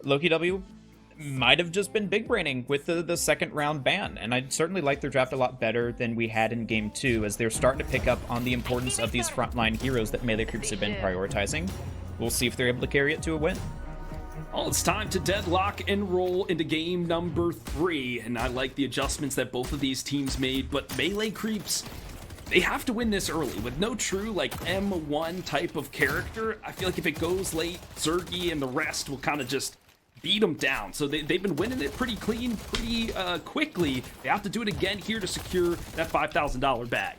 Loki W might have just been big braining with the second round ban, and I'd certainly like their draft a lot better than we had in Game 2, as they're starting to pick up on the importance of these frontline heroes that Melee Creeps have been prioritizing. We'll see if they're able to carry it to a win. Well, it's time to deadlock and roll into game number 3, and I like the adjustments that both of these teams made, but Melee Creeps, they have to win this early. With no true, like, M1 type of character, I feel like if it goes late, Zergy and the rest will kind of just beat them down. So they've been winning it pretty clean, pretty quickly. They have to do it again here to secure that $5,000 bag.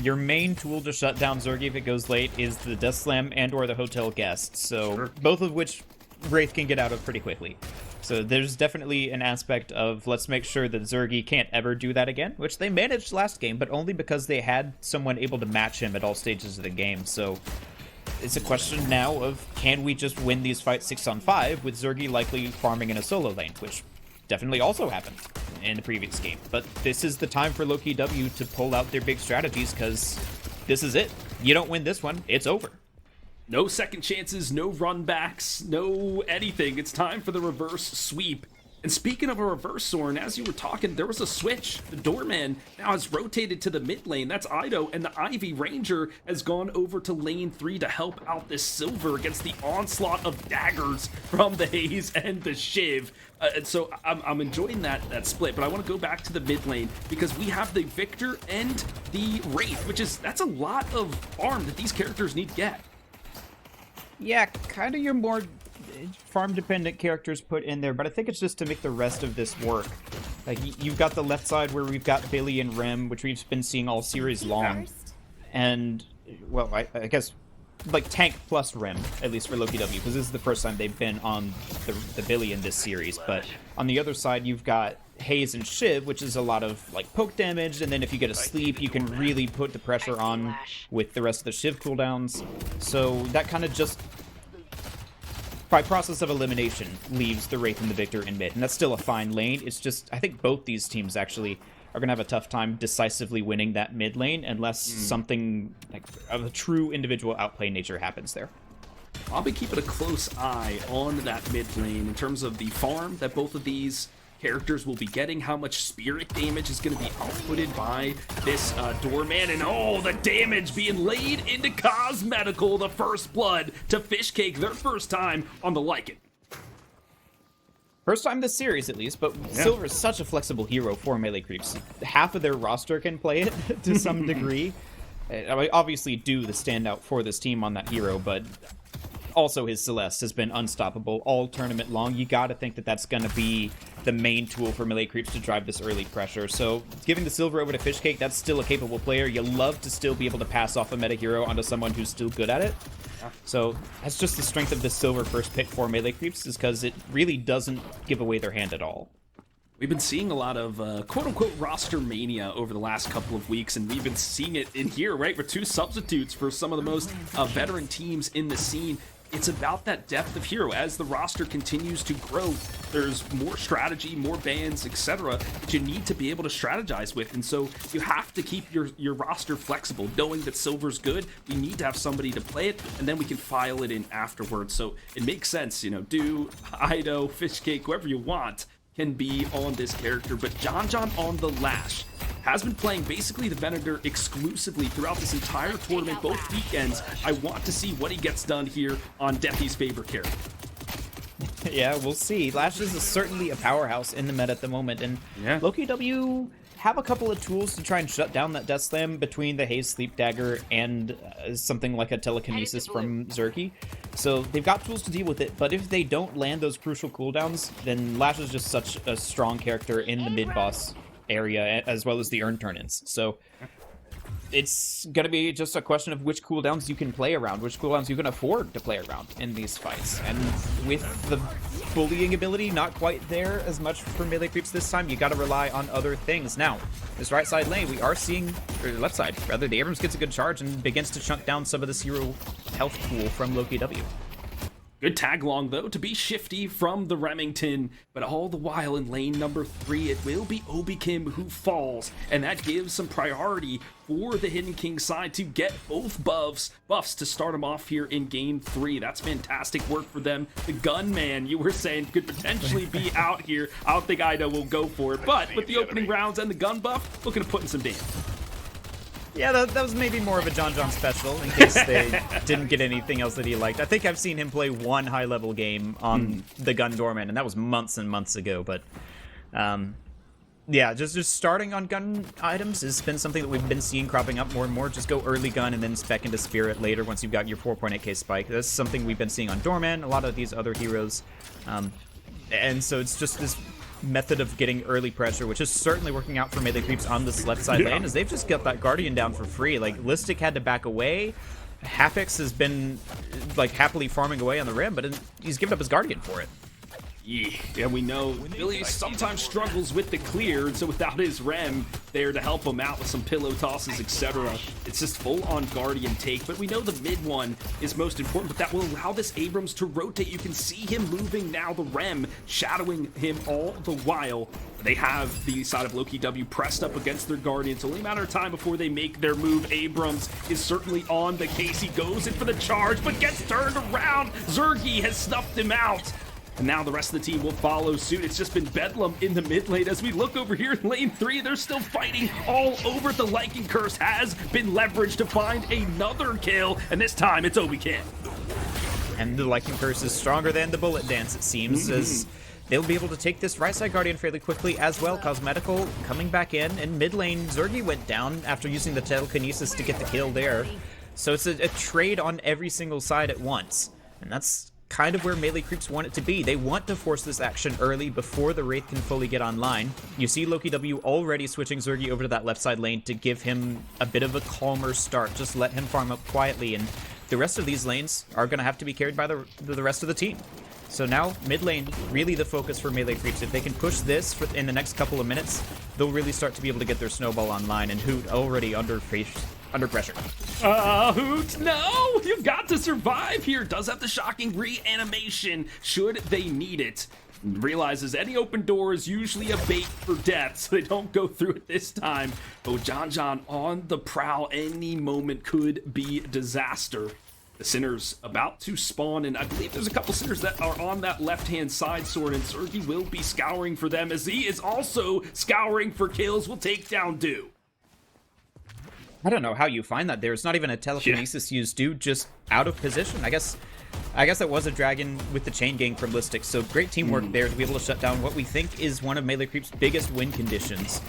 Your main tool to shut down Zergy if it goes late is the Death Slam and or the Hotel Guest, so both of which Wraith can get out of pretty quickly. So there's definitely an aspect of let's make sure that Zergy can't ever do that again, which they managed last game, but only because they had someone able to match him at all stages of the game. So it's a question now of can we just win these fights 6-on-5 with Zergy likely farming in a solo lane, which definitely also happened in the previous game. But this is the time for Loki W to pull out their big strategies, because this is it. You don't win this one, it's over. No second chances, no run backs, no anything. It's time for the reverse sweep. And speaking of a reverse, Soren, as you were talking, there was a switch. The Doorman now has rotated to the mid lane. That's Ido, and the Ivy Ranger has gone over to lane 3 to help out this Silver against the onslaught of daggers from the Haze and the Shiv. And so I'm enjoying that split, but I want to go back to the mid lane because we have the Victor and the Wraith, that's a lot of farm that these characters need to get. Yeah, kind of your more farm-dependent characters put in there, but I think it's just to make the rest of this work. Like, you've got the left side where we've got Billy and Rem, which we've been seeing all series long. And, well, I guess, like, tank plus Rem, at least for Loki W, because this is the first time they've been on the Billy in this series. But on the other side, you've got Haze and Shiv, which is a lot of, like, poke damage, and then if you get a sleep, you can really put the pressure on with the rest of the Shiv cooldowns. So that kind of just, by process of elimination, leaves the Wraith and the Victor in mid. And that's still a fine lane. It's just, I think both these teams actually are going to have a tough time decisively winning that mid lane unless something like of a true individual outplay nature happens there. I'll be keeping a close eye on that mid lane in terms of the farm that both of these characters will be getting, how much spirit damage is going to be outputted by this Doorman, and the damage being laid into Cosmetical, the first blood to Fishcake, their first time on the Lycan. First time this series, at least, but Silver is such a flexible hero for melee creeps. Half of their roster can play it to some degree. I obviously do the standout for this team on that hero, but also his Celeste has been unstoppable all tournament long. You gotta think that that's gonna be the main tool for melee creeps to drive this early pressure. So giving the Silver over to Fishcake, that's still a capable player. You love to still be able to pass off a meta hero onto someone who's still good at it. So that's just the strength of this Silver first pick for melee creeps, is because it really doesn't give away their hand at all. We've been seeing a lot of quote-unquote roster mania over the last couple of weeks, and we've been seeing it in here, right? With two substitutes for some of the most veteran teams in the scene. It's about that depth of hero. As the roster continues to grow, there's more strategy, more bans, etc. that you need to be able to strategize with. And so you have to keep your roster flexible, knowing that Silver's good. We need to have somebody to play it, and then we can file it in afterwards. So it makes sense, do Ido, Fishcake, whoever you want can be on this character. But John on the Lash has been playing basically the Venator exclusively throughout this entire tournament, both weekends. I want to see what he gets done here on Deathy's favorite character. Yeah, we'll see. Lash is certainly a powerhouse in the meta at the moment, and Loki W have a couple of tools to try and shut down that Death Slam between the Haze Sleep Dagger and something like a Telekinesis from Zerky. So they've got tools to deal with it, but if they don't land those crucial cooldowns, then Lash is just such a strong character in the mid-boss area, as well as the earn turn-ins. So it's going to be just a question of which cooldowns you can play around, which cooldowns you can afford to play around in these fights. And with the bullying ability not quite there as much for melee creeps this time, you got to rely on other things. Now, this right side lane, we are seeing, or left side, rather, the Abrams gets a good charge and begins to chunk down some of this hero health pool from Loki W. Good tag long, though, to be shifty from the Remington, but all the while in lane number 3, it will be Obi Kim who falls, and that gives some priority for the Hidden King side to get both buffs to start him off here in game 3. That's fantastic work for them. The Gunman, you were saying, could potentially be out here. I don't think Ido will go for it, but with the opening rounds and the gun buff, looking to put in some damage. Yeah, that was maybe more of a John special, in case they didn't get anything else that he liked. I think I've seen him play one high-level game on the Gun Doorman, and that was months and months ago. But, yeah, just starting on gun items has been something that we've been seeing cropping up more and more. Just go early gun and then spec into Spirit later once you've got your 4.8k spike. That's something we've been seeing on Doorman, a lot of these other heroes. And so it's just this method of getting early pressure, which is certainly working out for melee creeps on this left side lane, as they've just got that Guardian down for free. Like, Listic had to back away. Hapix has been, like, happily farming away on the rim, but he's given up his Guardian for it. Yeah, we know Billy sometimes struggles with the clear, and so without his Rem there to help him out with some pillow tosses, etc., it's just full-on Guardian take. But we know the mid one is most important, but that will allow this Abrams to rotate. You can see him moving now, the Rem shadowing him all the while. They have the side of Loki W pressed up against their Guardian. It's only a matter of time before they make their move. Abrams is certainly on the case. He goes in for the charge, but gets turned around. Zergy has snuffed him out. And now the rest of the team will follow suit. It's just been bedlam in the mid lane. As we look over here in lane 3, they're still fighting all over. The Lycan Curse has been leveraged to find another kill, and this time it's Obi-Kin. And the Lycan Curse is stronger than the Bullet Dance, it seems, as they'll be able to take this right side Guardian fairly quickly as well. Cosmetical coming back in mid lane, Zergy went down after using the telekinesis to get the kill there. So it's a trade on every single side at once, and that's kind of where melee creeps want it to be. They want to force this action early before the Wraith can fully get online. You see Loki W already switching Zergy over to that left side lane to give him a bit of a calmer start. Just let him farm up quietly, and the rest of these lanes are going to have to be carried by the rest of the team. So now, mid lane, really the focus for melee creeps. If they can push this in the next couple of minutes, they'll really start to be able to get their snowball online, and Hoot already under pressure. Hoot, no! You've got to survive here. Does have the shocking reanimation should they need it. Realizes any open door is usually a bait for death, so they don't go through it this time. But John on the prowl, any moment could be disaster. The Sinners about to spawn, and I believe there's a couple Sinners that are on that left-hand side, Sword, and Zergy will be scouring for them, as he is also scouring for kills. Will take down Do. I don't know how you find that. There's not even a telekinesis used. Dude just out of position. I guess that was a dragon with the chain gang from Listic, so great teamwork there to be able to shut down what we think is one of Melee Creep's biggest win conditions.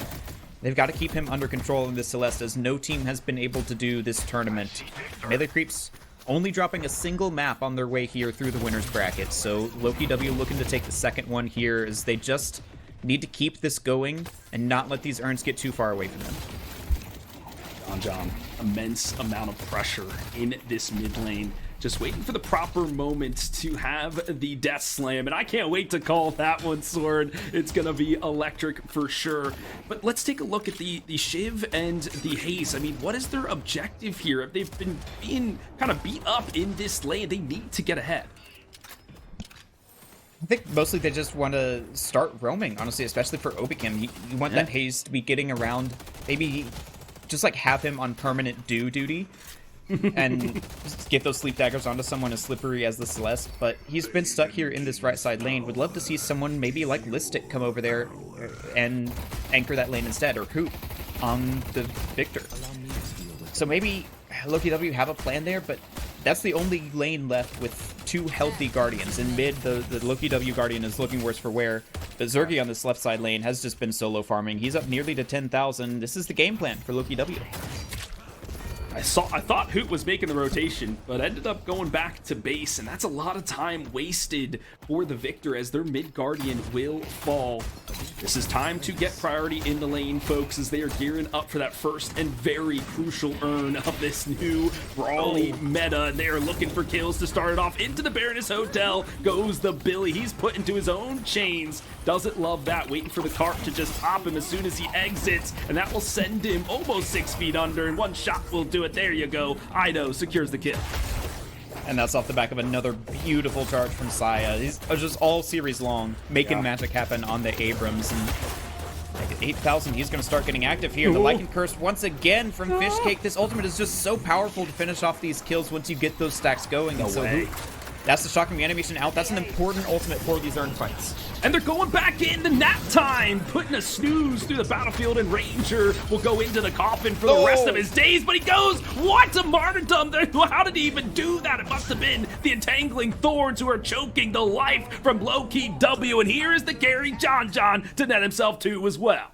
They've got to keep him under control in this Celeste, as no team has been able to do this tournament. Melee Creeps only dropping a single map on their way here through the winner's bracket, so Loki W looking to take the second one here, as they just need to keep this going and not let these urns get too far away from them. John, immense amount of pressure in this mid lane. Just waiting for the proper moment to have the death slam, and I can't wait to call that one, Sword. It's gonna be electric for sure. But let's take a look at the Shiv and the Haze. I mean, what is their objective here? They've been being kind of beat up in this lane. They need to get ahead. I think mostly they just want to start roaming, honestly, especially for Obi-Kin. You want that Haze to be getting around, maybe just like have him on permanent duty and get those sleep daggers onto someone as slippery as the Celeste, but he's been stuck here in this right side lane. Would love to see someone maybe like Listic come over there and anchor that lane instead, or Hoot on the Victor. So maybe Loki W have a plan there, but that's the only lane left with two healthy Guardians. In mid, the Loki W Guardian is looking worse for wear, but Zergy on this left side lane has just been solo farming. He's up nearly to 10,000. This is the game plan for Loki W. I thought Hoot was making the rotation, but ended up going back to base, and that's a lot of time wasted for the Victor, as their mid Guardian will fall. This is time to get priority in the lane, folks, as they are gearing up for that first and very crucial urn of this new brawly meta, and they are looking for kills to start it off. Into the Baroness Hotel goes the Billy. He's put into his own chains. Doesn't love that, waiting for the cart to just pop him as soon as he exits, and that will send him almost 6 feet under, and one shot will do it. There you go. Ido secures the kill. And that's off the back of another beautiful charge from Saya. He's just all series long, making magic happen on the Abrams. And at 8,000, he's going to start getting active here. The Lycan Curse once again from Fishcake. This ultimate is just so powerful to finish off these kills once you get those stacks going. No way. That's the shocking animation out. That's an important ultimate for these urn fights. And they're going back in the nap time, putting a snooze through the battlefield, and Ranger will go into the coffin for the rest of his days, but he goes, what a martyrdom! How did he even do that? It must have been the entangling thorns who are choking the life from Loki W, and here is the carry John to net himself too as well.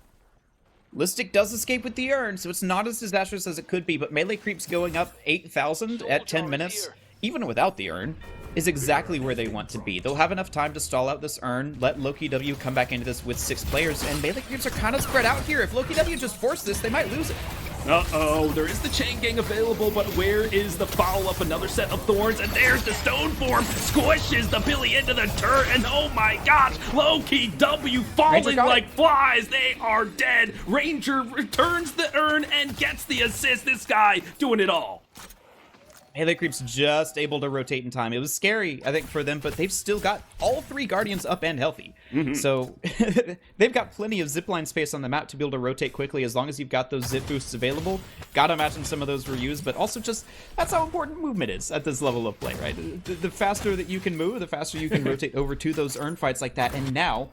Listic does escape with the urn, so it's not as disastrous as it could be, but melee creeps going up 8,000 at 10 minutes, even without the urn, is exactly where they want to be. They'll have enough time to stall out this urn, let Loki W come back into this with 6 players, and melee creeps are kind of spread out here. If Loki W just force this, they might lose it. Uh-oh, there is the Chain Gang available, but where is the follow-up? Another set of thorns, and there's the stone form. Squishes the Billy into the dirt, and oh my gosh, low-key W falling like flies. They are dead. Ranger returns the urn and gets the assist. This guy doing it all. Melee Creep's just able to rotate in time. It was scary, I think, for them, but they've still got all 3 Guardians up and healthy. So they've got plenty of zipline space on the map to be able to rotate quickly as long as you've got those zip boosts available. Gotta imagine some of those were used, but also just, that's how important movement is at this level of play, right? The faster that you can move, the faster you can rotate over to those urn fights like that. And now,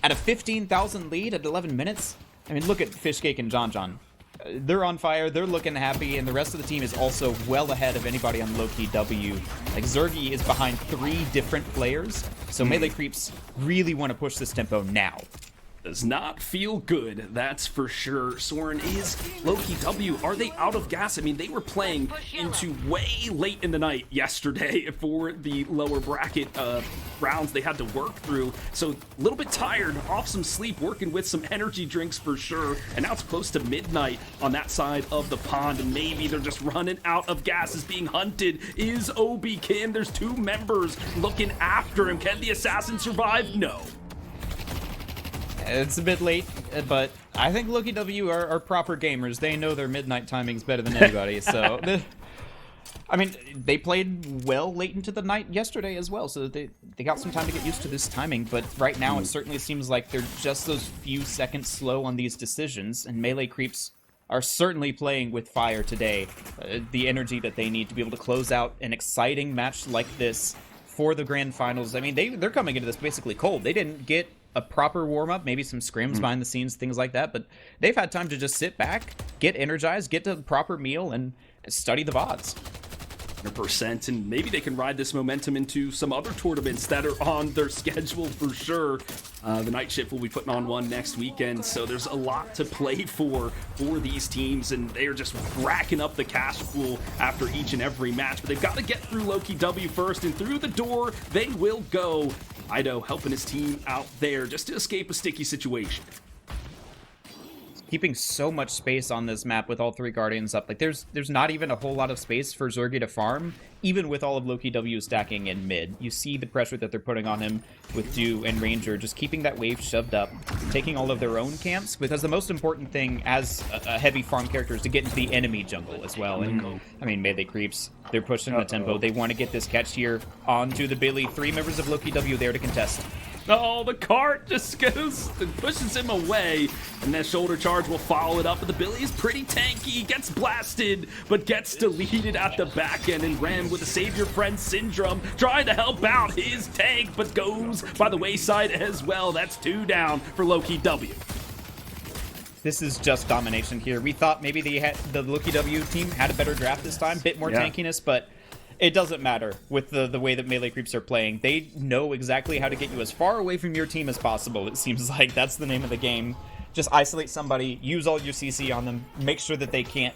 at a 15,000 lead at 11 minutes, I mean, look at Fishcake and John John. They're on fire, they're looking happy, and the rest of the team is also well ahead of anybody on low-key W. Like, Zergy is behind 3 different players, so Melee Creeps really want to push this tempo now. Does not feel good, that's for sure. Soren is low-key W. Are they out of gas? I mean, they were playing into way late in the night yesterday for the lower bracket rounds they had to work through. So a little bit tired, off some sleep, working with some energy drinks for sure. And now it's close to midnight on that side of the pond. And maybe they're just running out of gas. Is being hunted. Is Obi Kim? There's 2 members looking after him. Can the assassin survive? No. It's a bit late, but I think Loki W are proper gamers. They know their midnight timing's better than anybody, so... I mean, they played well late into the night yesterday as well, so they got some time to get used to this timing, but right now it certainly seems like they're just those few seconds slow on these decisions, and Melee Creeps are certainly playing with fire today. The energy that they need to be able to close out an exciting match like this for the grand finals. I mean, they're coming into this basically cold. They didn't get a proper warm-up, maybe some scrims behind the scenes, things like that, but they've had time to just sit back, get energized, get to the proper meal, and study the VODs. 100%, and maybe they can ride this momentum into some other tournaments that are on their schedule for sure. The Night Shift will be putting on one next weekend, so there's a lot to play for these teams, and they're just racking up the cash pool after each and every match. But they've got to get through Loki W first, and through the door they will go. Ido helping his team out there just to escape a sticky situation. Keeping so much space on this map with all 3 Guardians up. Like, there's not even a whole lot of space for Zergy to farm, even with all of Loki W stacking in mid. You see the pressure that they're putting on him with Dew and Ranger, just keeping that wave shoved up, taking all of their own camps, because the most important thing as a heavy farm character is to get into the enemy jungle as well. And, I mean, Melee Creeps, they're pushing the tempo. They want to get this catch here onto the Billy. 3 members of Loki W there to contest. Oh, the cart just goes and pushes him away, and that shoulder charge will follow it up, but the Billy is pretty tanky, gets blasted, but gets deleted at the back end, and Ram with the Save Your Friend syndrome, trying to help out his tank, but goes by the wayside as well. That's 2 down for Loki W. This is just domination here. We thought maybe the Loki W team had a better draft this time, bit more tankiness, but it doesn't matter with the way that Melee Creeps are playing. They know exactly how to get you as far away from your team as possible. It seems like that's the name of the game. Just isolate somebody, use all your CC on them, make sure that they can't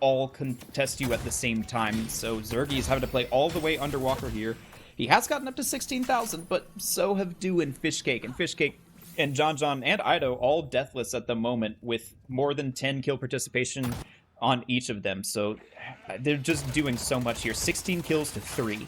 all contest you at the same time. So Zergy is having to play all the way underwater here. He has gotten up to 16,000, but so have Dew and Fishcake. And Fishcake and John John and Ido all deathless at the moment with more than 10 kill participation on each of them, so they're just doing so much here. 16 kills to 3.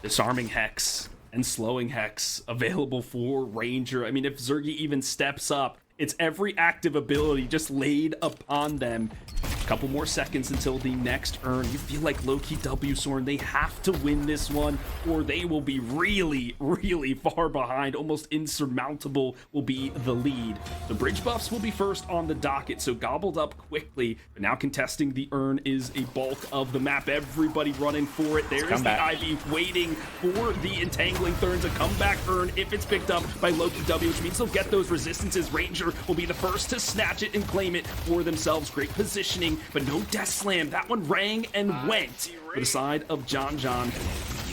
Disarming Hex and slowing Hex available for Ranger. I mean, if Zergy even steps up, it's every active ability just laid upon them. A couple more seconds until the next urn. You feel like low-key W, Soren, they have to win this one, or they will be really, really far behind. Almost insurmountable will be the lead. The bridge buffs will be first on the docket, so gobbled up quickly. But now contesting the urn is a bulk of the map. Everybody running for it. There is the Ivy waiting for the entangling thorns. A comeback urn if it's picked up by low-key W, which means they'll get those resistances. Ranger will be the first to snatch it and claim it for themselves. Great positioning, but no death slam. That one rang and went for the side of John John.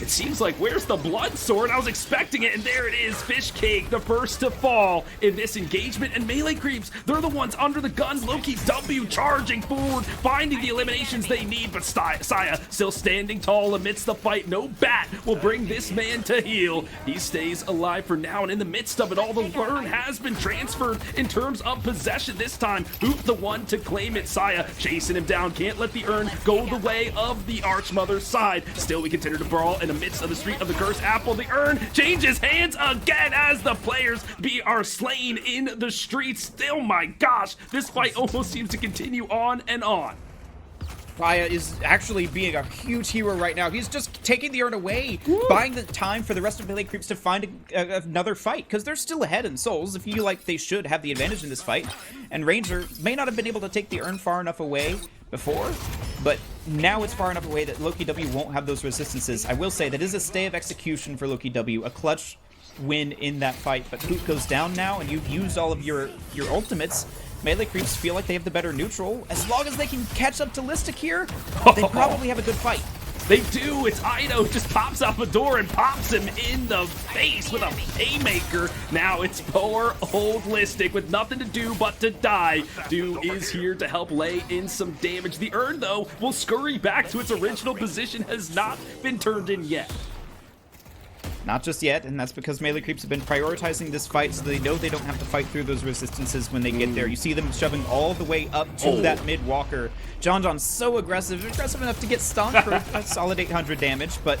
It seems like, where's the blood sword? I was expecting it, and there it is. Fish Cake, the first to fall in this engagement. And Melee Creeps, they're the ones under the gun. Loki W charging forward, finding the eliminations they need, but Saya still standing tall amidst the fight. No bat will bring this man to heal. He stays alive for now, and in the midst of it all, the urn has been transferred in terms of possession this time. Hoop the one to claim it. Saya chasing him down, can't let the urn go the way of the Archmother's side. Still, we continue to brawl in the midst of the street of the cursed apple. The urn changes hands again as the players are slain in the streets. Still, my gosh, this fight almost seems to continue on and on. Saya is actually being a huge hero right now. He's just taking the urn away, buying the time for the rest of Melee Creeps to find another fight, because they're still ahead in souls. If you like, they should have the advantage in this fight. And Ranger may not have been able to take the urn far enough away before, but now it's far enough away that Loki W won't have those resistances. I will say that is a stay of execution for Loki W, a clutch win in that fight, but Hoot goes down now, and you've used all of your ultimates. Melee Creeps feel like they have the better neutral. As long as they can catch up to Listic here, they probably have a good fight. They do. It's Ido who just pops out the door and pops him in the face with a haymaker. Now it's poor old Listic with nothing to do but to die. Do is here to help lay in some damage. The urn, though, will scurry back to its original position, has not been turned in yet. Not just yet, and that's because Melee Creeps have been prioritizing this fight so they know they don't have to fight through those resistances when they get there. You see them shoving all the way up to that mid-walker. John's so aggressive enough to get stomped for a solid 800 damage, but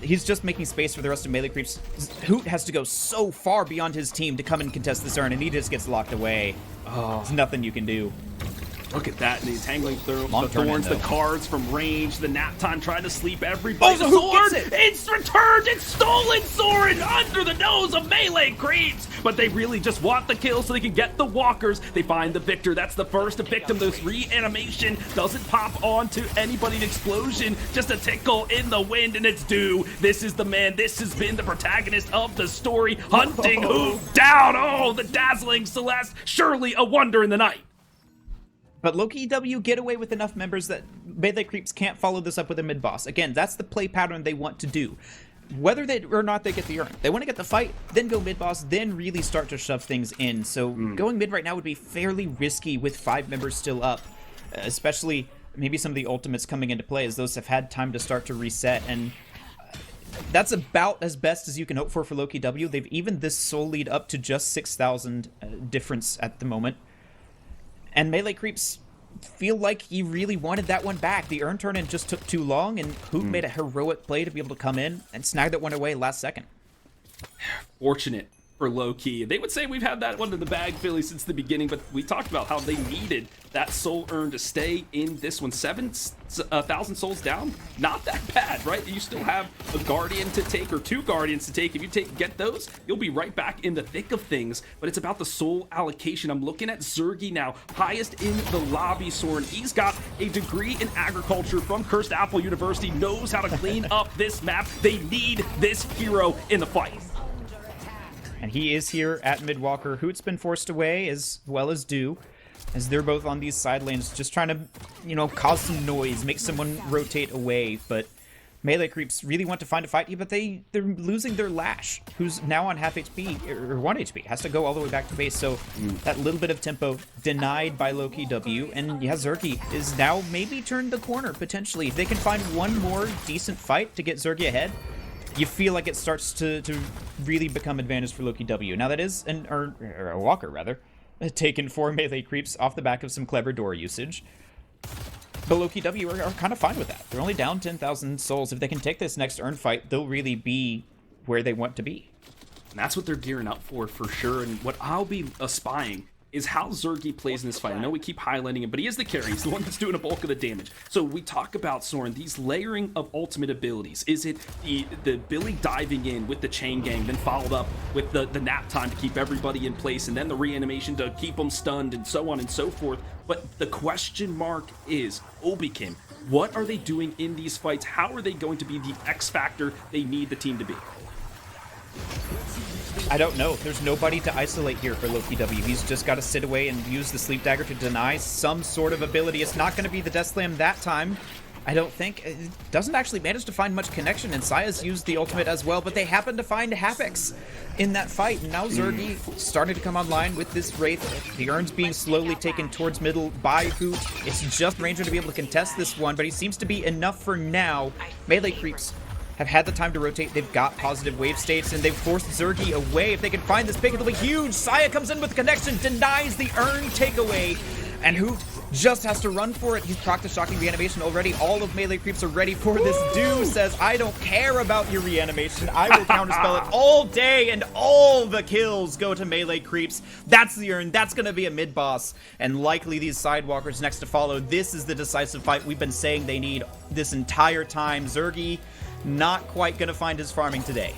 he's just making space for the rest of Melee Creeps. Hoot has to go so far beyond his team to come and contest this urn, and he just gets locked away. There's nothing you can do. Look at that, and the entangling the turn-in, thorns, the cards from range, the nap time trying to sleep everybody. Oh, The so who sword, gets it? it's returned, it's stolen sword under the nose of Melee Creeps. But they really just want the kill so they can get the walkers. They find the victor, that's the first victim. This reanimation doesn't pop onto anybody. An explosion, just a tickle in the wind, and it's due. This is the man, this has been the protagonist of the story, hunting Hoot down. Oh, the dazzling Celeste, surely a wonder in the night. But Loki W get away with enough members that Melee Creeps can't follow this up with a mid-boss. Again, that's the play pattern they want to do. Whether they or not they get the urn. They want to get the fight, then go mid-boss, then really start to shove things in. So going mid right now would be fairly risky with 5 members still up. Especially maybe some of the ultimates coming into play as those have had time to start to reset. And that's about as best as you can hope for Loki W. They've evened this soul lead up to just 6,000 difference at the moment. And Melee Creeps feel like he really wanted that one back. The urn turn-in just took too long, and Hoot made a heroic play to be able to come in and snag that one away last second. Fortunate for low-key. They would say we've had that one in the bag, Philly, since the beginning, but we talked about how they needed that soul urn to stay in this one. 7,000 souls down, not that bad, right? You still have a guardian to take, or 2 guardians to take. If you get those, you'll be right back in the thick of things, but it's about the soul allocation. I'm looking at Zergy now, highest in the lobby, Soren. He's got a degree in agriculture from Cursed Apple University, knows how to clean up this map. They need this hero in the fight. And he is here at Midwalker. Hoot's been forced away as well as Do, as they're both on these side lanes just trying to, you know, cause some noise, make someone rotate away. But Melee Creeps really want to find a fight here, but they're losing their Lash, who's now on half HP, or 1 HP, has to go all the way back to base. So that little bit of tempo denied by Loki W. And yeah, Zergy is now maybe turned the corner, potentially. If they can find one more decent fight to get Zergy ahead, you feel like it starts to really become advantage for Loki W. Now that is, or a Walker rather, taken 4 Melee Creeps off the back of some clever door usage. But Loki W are kind of fine with that. They're only down 10,000 souls. If they can take this next urn fight, they'll really be where they want to be. And that's what they're gearing up for sure. And what I'll be espying is how Zergy plays in this fight. I know we keep highlighting him, but he is the carry. He's the one that's doing a bulk of the damage. So we talk about, Soren, these layering of ultimate abilities. Is it the Billy diving in with the chain gang, then followed up with the nap time to keep everybody in place, and then the reanimation to keep them stunned, and so on and so forth. But the question mark is, Obikim, what are they doing in these fights? How are they going to be the X factor they need the team to be? I don't know. There's nobody to isolate here for Loki W. He's just got to sit away and use the Sleep Dagger to deny some sort of ability. It's not going to be the Death Slam that time. I don't think. It doesn't actually manage to find much connection, and Saya's used the ultimate as well, but they happen to find Hapex in that fight. And now Zergy starting to come online with this Wraith. The Urn's being slowly taken towards middle by Hoot. It's just Ranger to be able to contest this one, but he seems to be enough for now. Melee creeps have had the time to rotate. They've got positive wave states, and they've forced Zergy away. If they can find this pick, it'll be huge. Saya comes in with the connection, denies the Urn takeaway, and Hoot just has to run for it. He's practiced shocking reanimation already. All of melee creeps are ready for this. Do says, I don't care about your reanimation. I will counterspell it all day, and all the kills go to melee creeps. That's the Urn. That's going to be a mid-boss, and likely these sidewalkers next to follow. This is the decisive fight we've been saying they need this entire time. Zergy not quite going to find his farming today.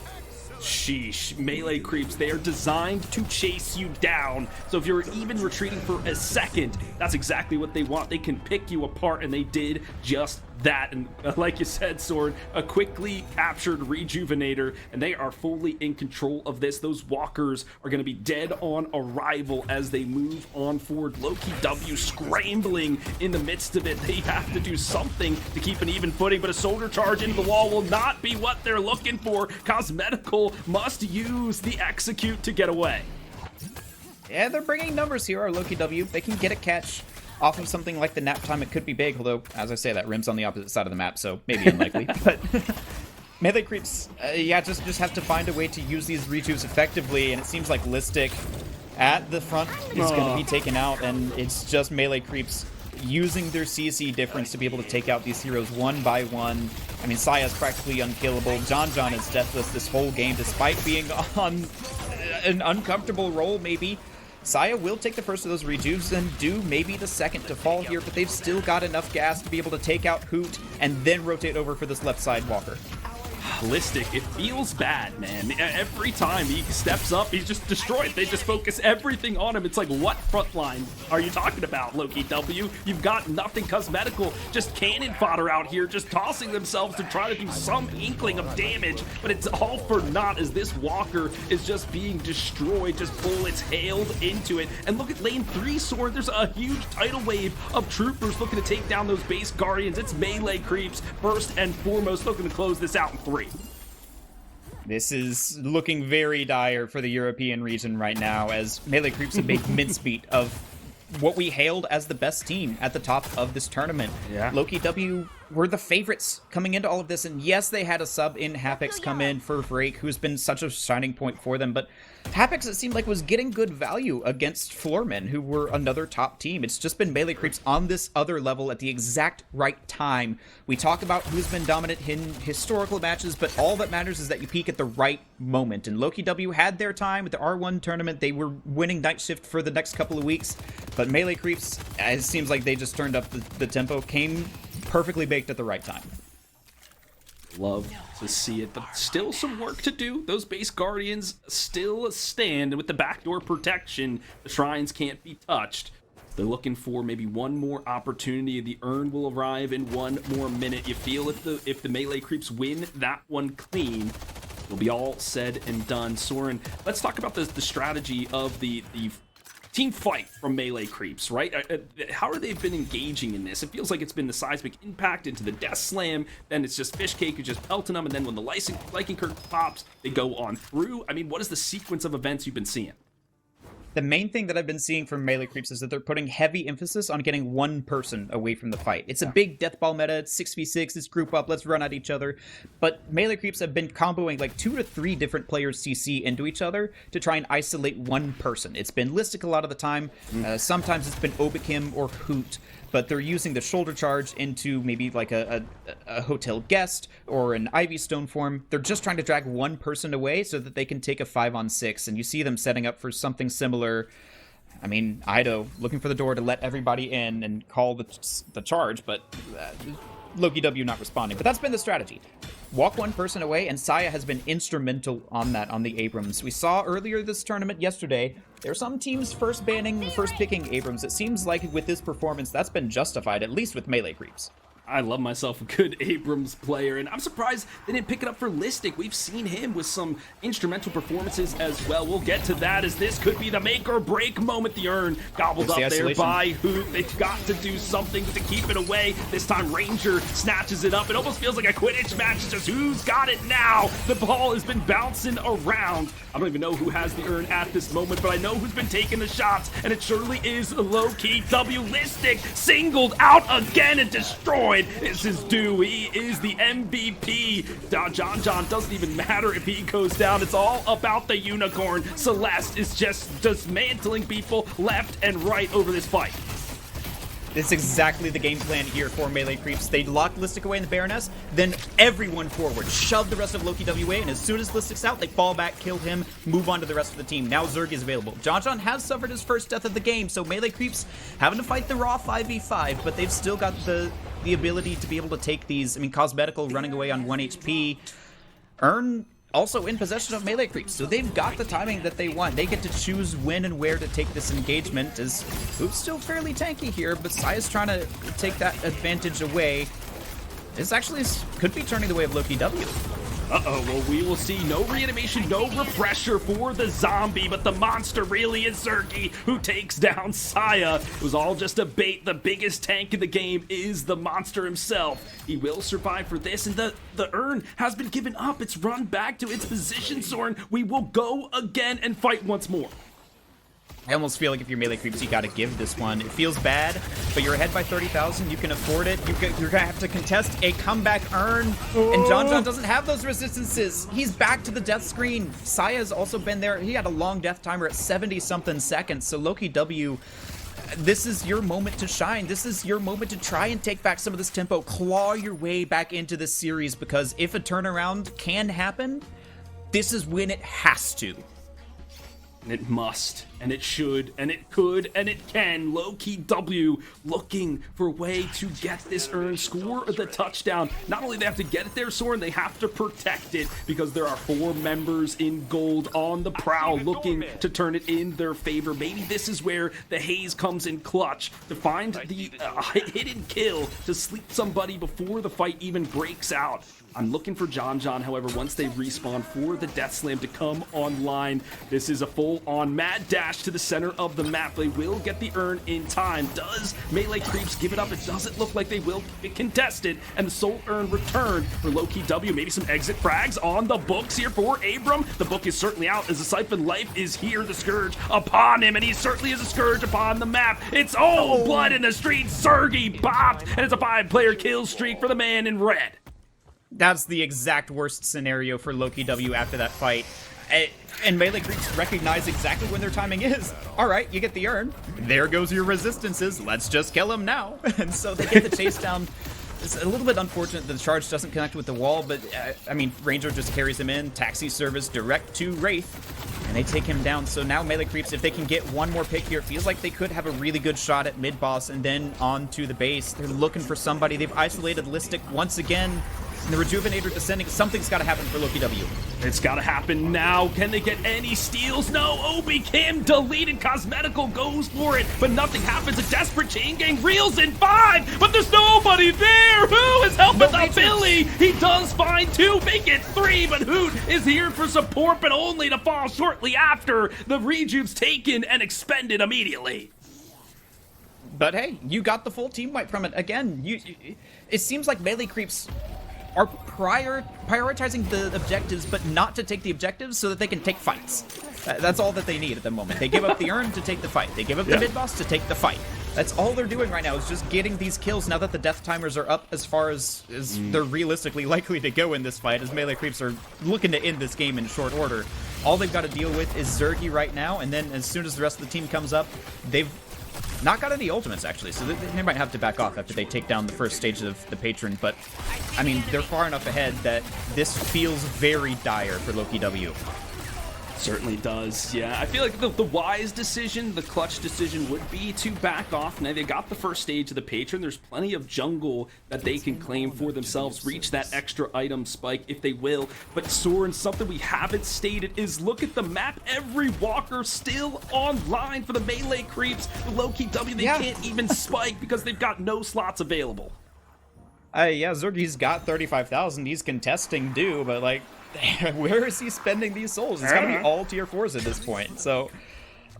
Sheesh. Melee creeps, they are designed to chase you down. So if you're even retreating for a second, that's exactly what they want. They can pick you apart, and they did just that. And like you said, Soren, a quickly captured Rejuvenator, and they are fully in control of this. Those walkers are going to be dead on arrival as they move on forward. Loki W scrambling in the midst of it. They have to do something to keep an even footing, but a soldier charge into the wall will not be what they're looking for. Cosmetical must use the execute to get away. Yeah, they're bringing numbers here, our Loki W. They can get a catch off of something like the nap time. It could be big, although, as I say, that rim's on the opposite side of the map, so maybe unlikely. But melee creeps, yeah, just have to find a way to use these rejuves effectively, and it seems like Listic at the front is going to be taken out, and it's just melee creeps using their CC difference to be able to take out these heroes one by one. I mean, Saya's practically unkillable. John is deathless this whole game, despite being on an uncomfortable role, maybe. Saya will take the first of those rejuves and do maybe the second to fall here, but they've still got enough gas to be able to take out Hoot and then rotate over for this left side walker. Listic, it feels bad, man. Every time he steps up, he's just destroyed. They just focus everything on him. It's like, what frontline are you talking about, Loki W? You've got nothing cosmetical, just cannon fodder out here, just tossing themselves to try to do some inkling of damage, but it's all for naught as this walker is just being destroyed, just bullets hailed into it. And look at lane 3, Sword. There's a huge tidal wave of troopers looking to take down those base guardians. It's melee creeps first and foremost, looking to close this out in 3. This is looking very dire for the European region right now, as melee creeps have made mincemeat of what we hailed as the best team at the top of this tournament. Yeah. Loki W were the favorites coming into all of this, and yes, they had a sub in Hapex come in for Vrake, who's been such a shining point for them, but Hapex, it seemed like, was getting good value against Floormen, who were another top team. It's just been melee creeps on this other level at the exact right time. We talk about who's been dominant in historical matches, but all that matters is that you peak at the right moment. And Loki W had their time with the R1 tournament. They were winning Night Shift for the next couple of weeks, but melee creeps, it seems like they just turned up the tempo, came perfectly baked at the right time. Love to see it, but still some work to do. Those base guardians still stand, and with the backdoor protection, the shrines can't be touched. They're looking for maybe one more opportunity. The urn will arrive in 1 more minute. You feel if the melee creeps win that one clean, it'll be all said and done. Soren, let's talk about the strategy of the team fight from melee creeps, right? How are they been engaging in this? It feels like it's been the seismic impact into the death slam, then it's just fish cake, you're just pelting them, and then when the liking curve pops, they go on through. I mean, what is the sequence of events you've been seeing? The main thing that I've been seeing from melee creeps is that they're putting heavy emphasis on getting one person away from the fight. It's a big death ball meta, it's 6v6, it's group up, let's run at each other. But melee creeps have been comboing like 2 to 3 different players CC into each other to try and isolate one person. It's been Listic a lot of the time, sometimes it's been Obikim or Hoot, but they're using the shoulder charge into maybe like a hotel guest or an Ivy Stone form. They're just trying to drag one person away so that they can take a 5-on-6, and you see them setting up for something similar. I mean, Ido looking for the door to let everybody in and call the charge, but Loki W not responding. But that's been the strategy. Walk one person away, and Saya has been instrumental on that on the Abrams. We saw earlier this tournament yesterday, there are some teams first picking Abrams. It seems like with this performance, that's been justified, at least with melee creeps. I love myself a good Abrams player, and I'm surprised they didn't pick it up for Listic. We've seen him with some instrumental performances as well. We'll get to that, as this could be the make or break moment. The urn gobbled up there by Hoot. They've got to do something to keep it away. This time Ranger snatches it up. It almost feels like a Quidditch match. It's just who's got it now. The ball has been bouncing around. I don't even know who has the urn at this moment, but I know who's been taking the shots, and it surely is low-key W. Listic, singled out again and destroyed. This is due. He is the MVP. John doesn't even matter if he goes down. It's all about the unicorn. Celeste is just dismantling people left and right over this fight. It's exactly the game plan here for Melee Creeps. They lock Listic away in the Baroness, then everyone forward, shove the rest of Loki WA, and as soon as Listic's out, they fall back, kill him, move on to the rest of the team. Now Zerg is available. John has suffered his first death of the game, so Melee Creeps having to fight the raw 5v5, but they've still got the ability to be able to take these. I mean, Cosmetical running away on 1 HP. Urn also in possession of Melee Creeps, so they've got the timing that they want. They get to choose when and where to take this engagement, as Hoop's still fairly tanky here, but Saya's trying to take that advantage away. This actually could be turning the way of Loki W. Uh-oh, well, we will see no reanimation, no refresher for the zombie, but the monster really is Zergy, who takes down Saya. It was all just a bait. The biggest tank in the game is the monster himself. He will survive for this, and the urn has been given up. It's run back to its position, Soren. We will go again and fight once more. I almost feel like if you're Melee Creeps, you gotta give this one. It feels bad, but you're ahead by 30,000. You can afford it. You're gonna have to contest a comeback urn, and John doesn't have those resistances. He's back to the death screen. Saya's also been there. He had a long death timer at 70-something seconds, so Loki W, this is your moment to shine. This is your moment to try and take back some of this tempo. Claw your way back into this series, because if a turnaround can happen, this is when it has to. And it must, and it should, and it could, and it can. Low-key W looking for a way to get this urn, score the touchdown. Not only do they have to get it there, Soren, they have to protect it, because there are 4 members in gold on the prowl looking to turn it in their favor. Maybe this is where the haze comes in clutch to find the hidden kill to sleep somebody before the fight even breaks out. I'm looking for John, however, once they respawn for the Death Slam to come online. This is a full-on mad dash to the center of the map. They will get the urn in time. Does Melee Creeps give it up? It doesn't look like they will contest it, and the Soul Urn returned for Loki W. Maybe some exit frags on the books here for Abram. The book is certainly out as the Siphon Life is here, the Scourge upon him, and he certainly is a Scourge upon the map. It's blood in the streets. Sergey bopped, and it's a 5-player kill streak for the man in red. That's the exact worst scenario for Loki W after that fight. And Melee Creeps recognize exactly when their timing is. All right, you get the urn. There goes your resistances. Let's just kill him now. And so they get the chase down. It's a little bit unfortunate that the charge doesn't connect with the wall, but I mean, Ranger just carries him in. Taxi service direct to Wraith, and they take him down. So now Melee Creeps, if they can get one more pick here, it feels like they could have a really good shot at mid-boss and then on to the base. They're looking for somebody. They've isolated Listic once again. And the Rejuvenator descending. Something's got to happen for Loki W. It's got to happen now. Can they get any steals? No. Obi Kim deleted. Cosmetical goes for it, but nothing happens. A desperate chain gang reels in 5, but there's nobody there. Who is helping the Billy? He does find 2, make it 3, but Hoot is here for support, but only to fall shortly after the rejuve's taken and expended immediately. But hey, you got the full team wipe from it. Again, it seems like Melee Creeps are prioritizing the objectives, but not to take the objectives so that they can take fights. That's all that they need at the moment. They give up the urn to take the fight. They give up the mid-boss to take the fight. That's all they're doing right now, is just getting these kills now that the death timers are up as far as they're realistically likely to go in this fight, as Melee Creeps are looking to end this game in short order. All they've got to deal with is Zergy right now, and then as soon as the rest of the team comes up, they've not got any ultimates, actually, so they might have to back off after they take down the first stage of the Patron, but, I mean, they're far enough ahead that this feels very dire for Loki W. Certainly does, yeah. I feel like the wise decision, the clutch decision would be to back off. Now, they got the first stage of the Patron. There's plenty of jungle that they can claim for themselves, reach that extra item spike if they will. But Soren, something we haven't stated is look at the map. Every walker still online for the Melee Creeps. The Loki W, they can't even spike because they've got no slots available. Yeah, Zergy's got 35,000. He's contesting due, but like, where is he spending these souls? It's gotta be all tier 4s at this point. So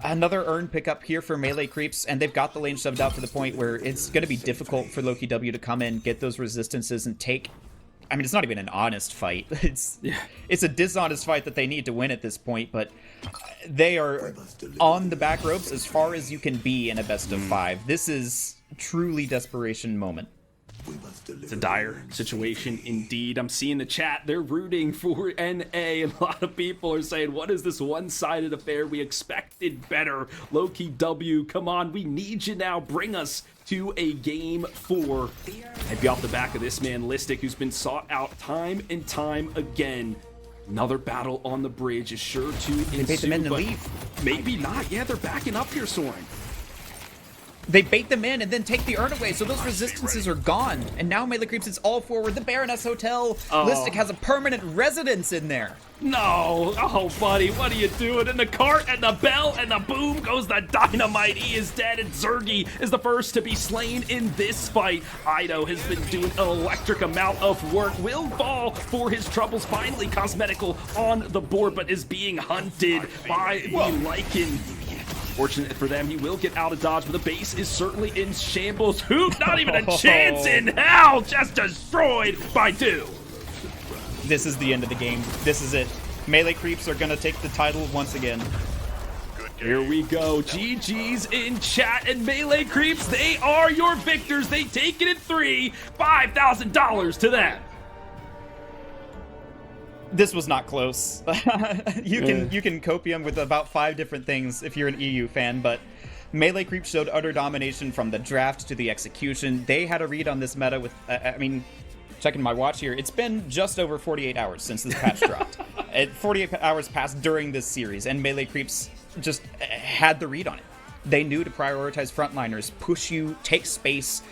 another earned pickup here for melee creeps, and they've got the lane shoved out to the point where it's gonna be difficult for Loki W to come in, get those resistances, and take. I mean, it's not even an honest fight. It's a dishonest fight that they need to win at this point, but they are on the back ropes as far as you can be in a best of 5. This is truly desperation moment. It's a dire situation indeed. I'm seeing the chat. They're rooting for NA. A lot of people are saying, what is this one-sided affair? We expected better. Loki W, come on. We need you now. Bring us to a game 4. I'd be off the back of this man, Listic, who's been sought out time and time again. Another battle on the bridge is sure to ensue. They bait them in and leave. Maybe not. Yeah, they're backing up here, Soren. They bait them in and then take the urn away, so those resistances are gone. And now melee creeps, it's all forward. The Baroness Hotel, Listic has a permanent residence in there. No! Oh, buddy, what are you doing? And the cart, and the bell, and the boom goes the dynamite. He is dead, and Zergy is the first to be slain in this fight. Ido has been doing an electric amount of work. Will fall for his troubles. Finally, Cosmetical on the board, but is being hunted by the Lycan. Fortunate for them, he will get out of dodge, but the base is certainly in shambles. Hoot, not even a chance in hell, just destroyed by 2. This is the end of the game. This is it. Melee creeps are gonna take the title once again. Here we go. GG's in chat, and melee creeps, they are your victors. They take it in 3, $5,000 to them. This was not close. You can copium with about 5 different things if you're an EU fan, but melee creep showed utter domination from the draft to the execution. They had a read on this meta with, I mean, checking my watch here, it's been just over 48 hours since this patch dropped. 48 hours passed during this series, and melee creeps just had the read on it. They knew to prioritize frontliners, push you, take space,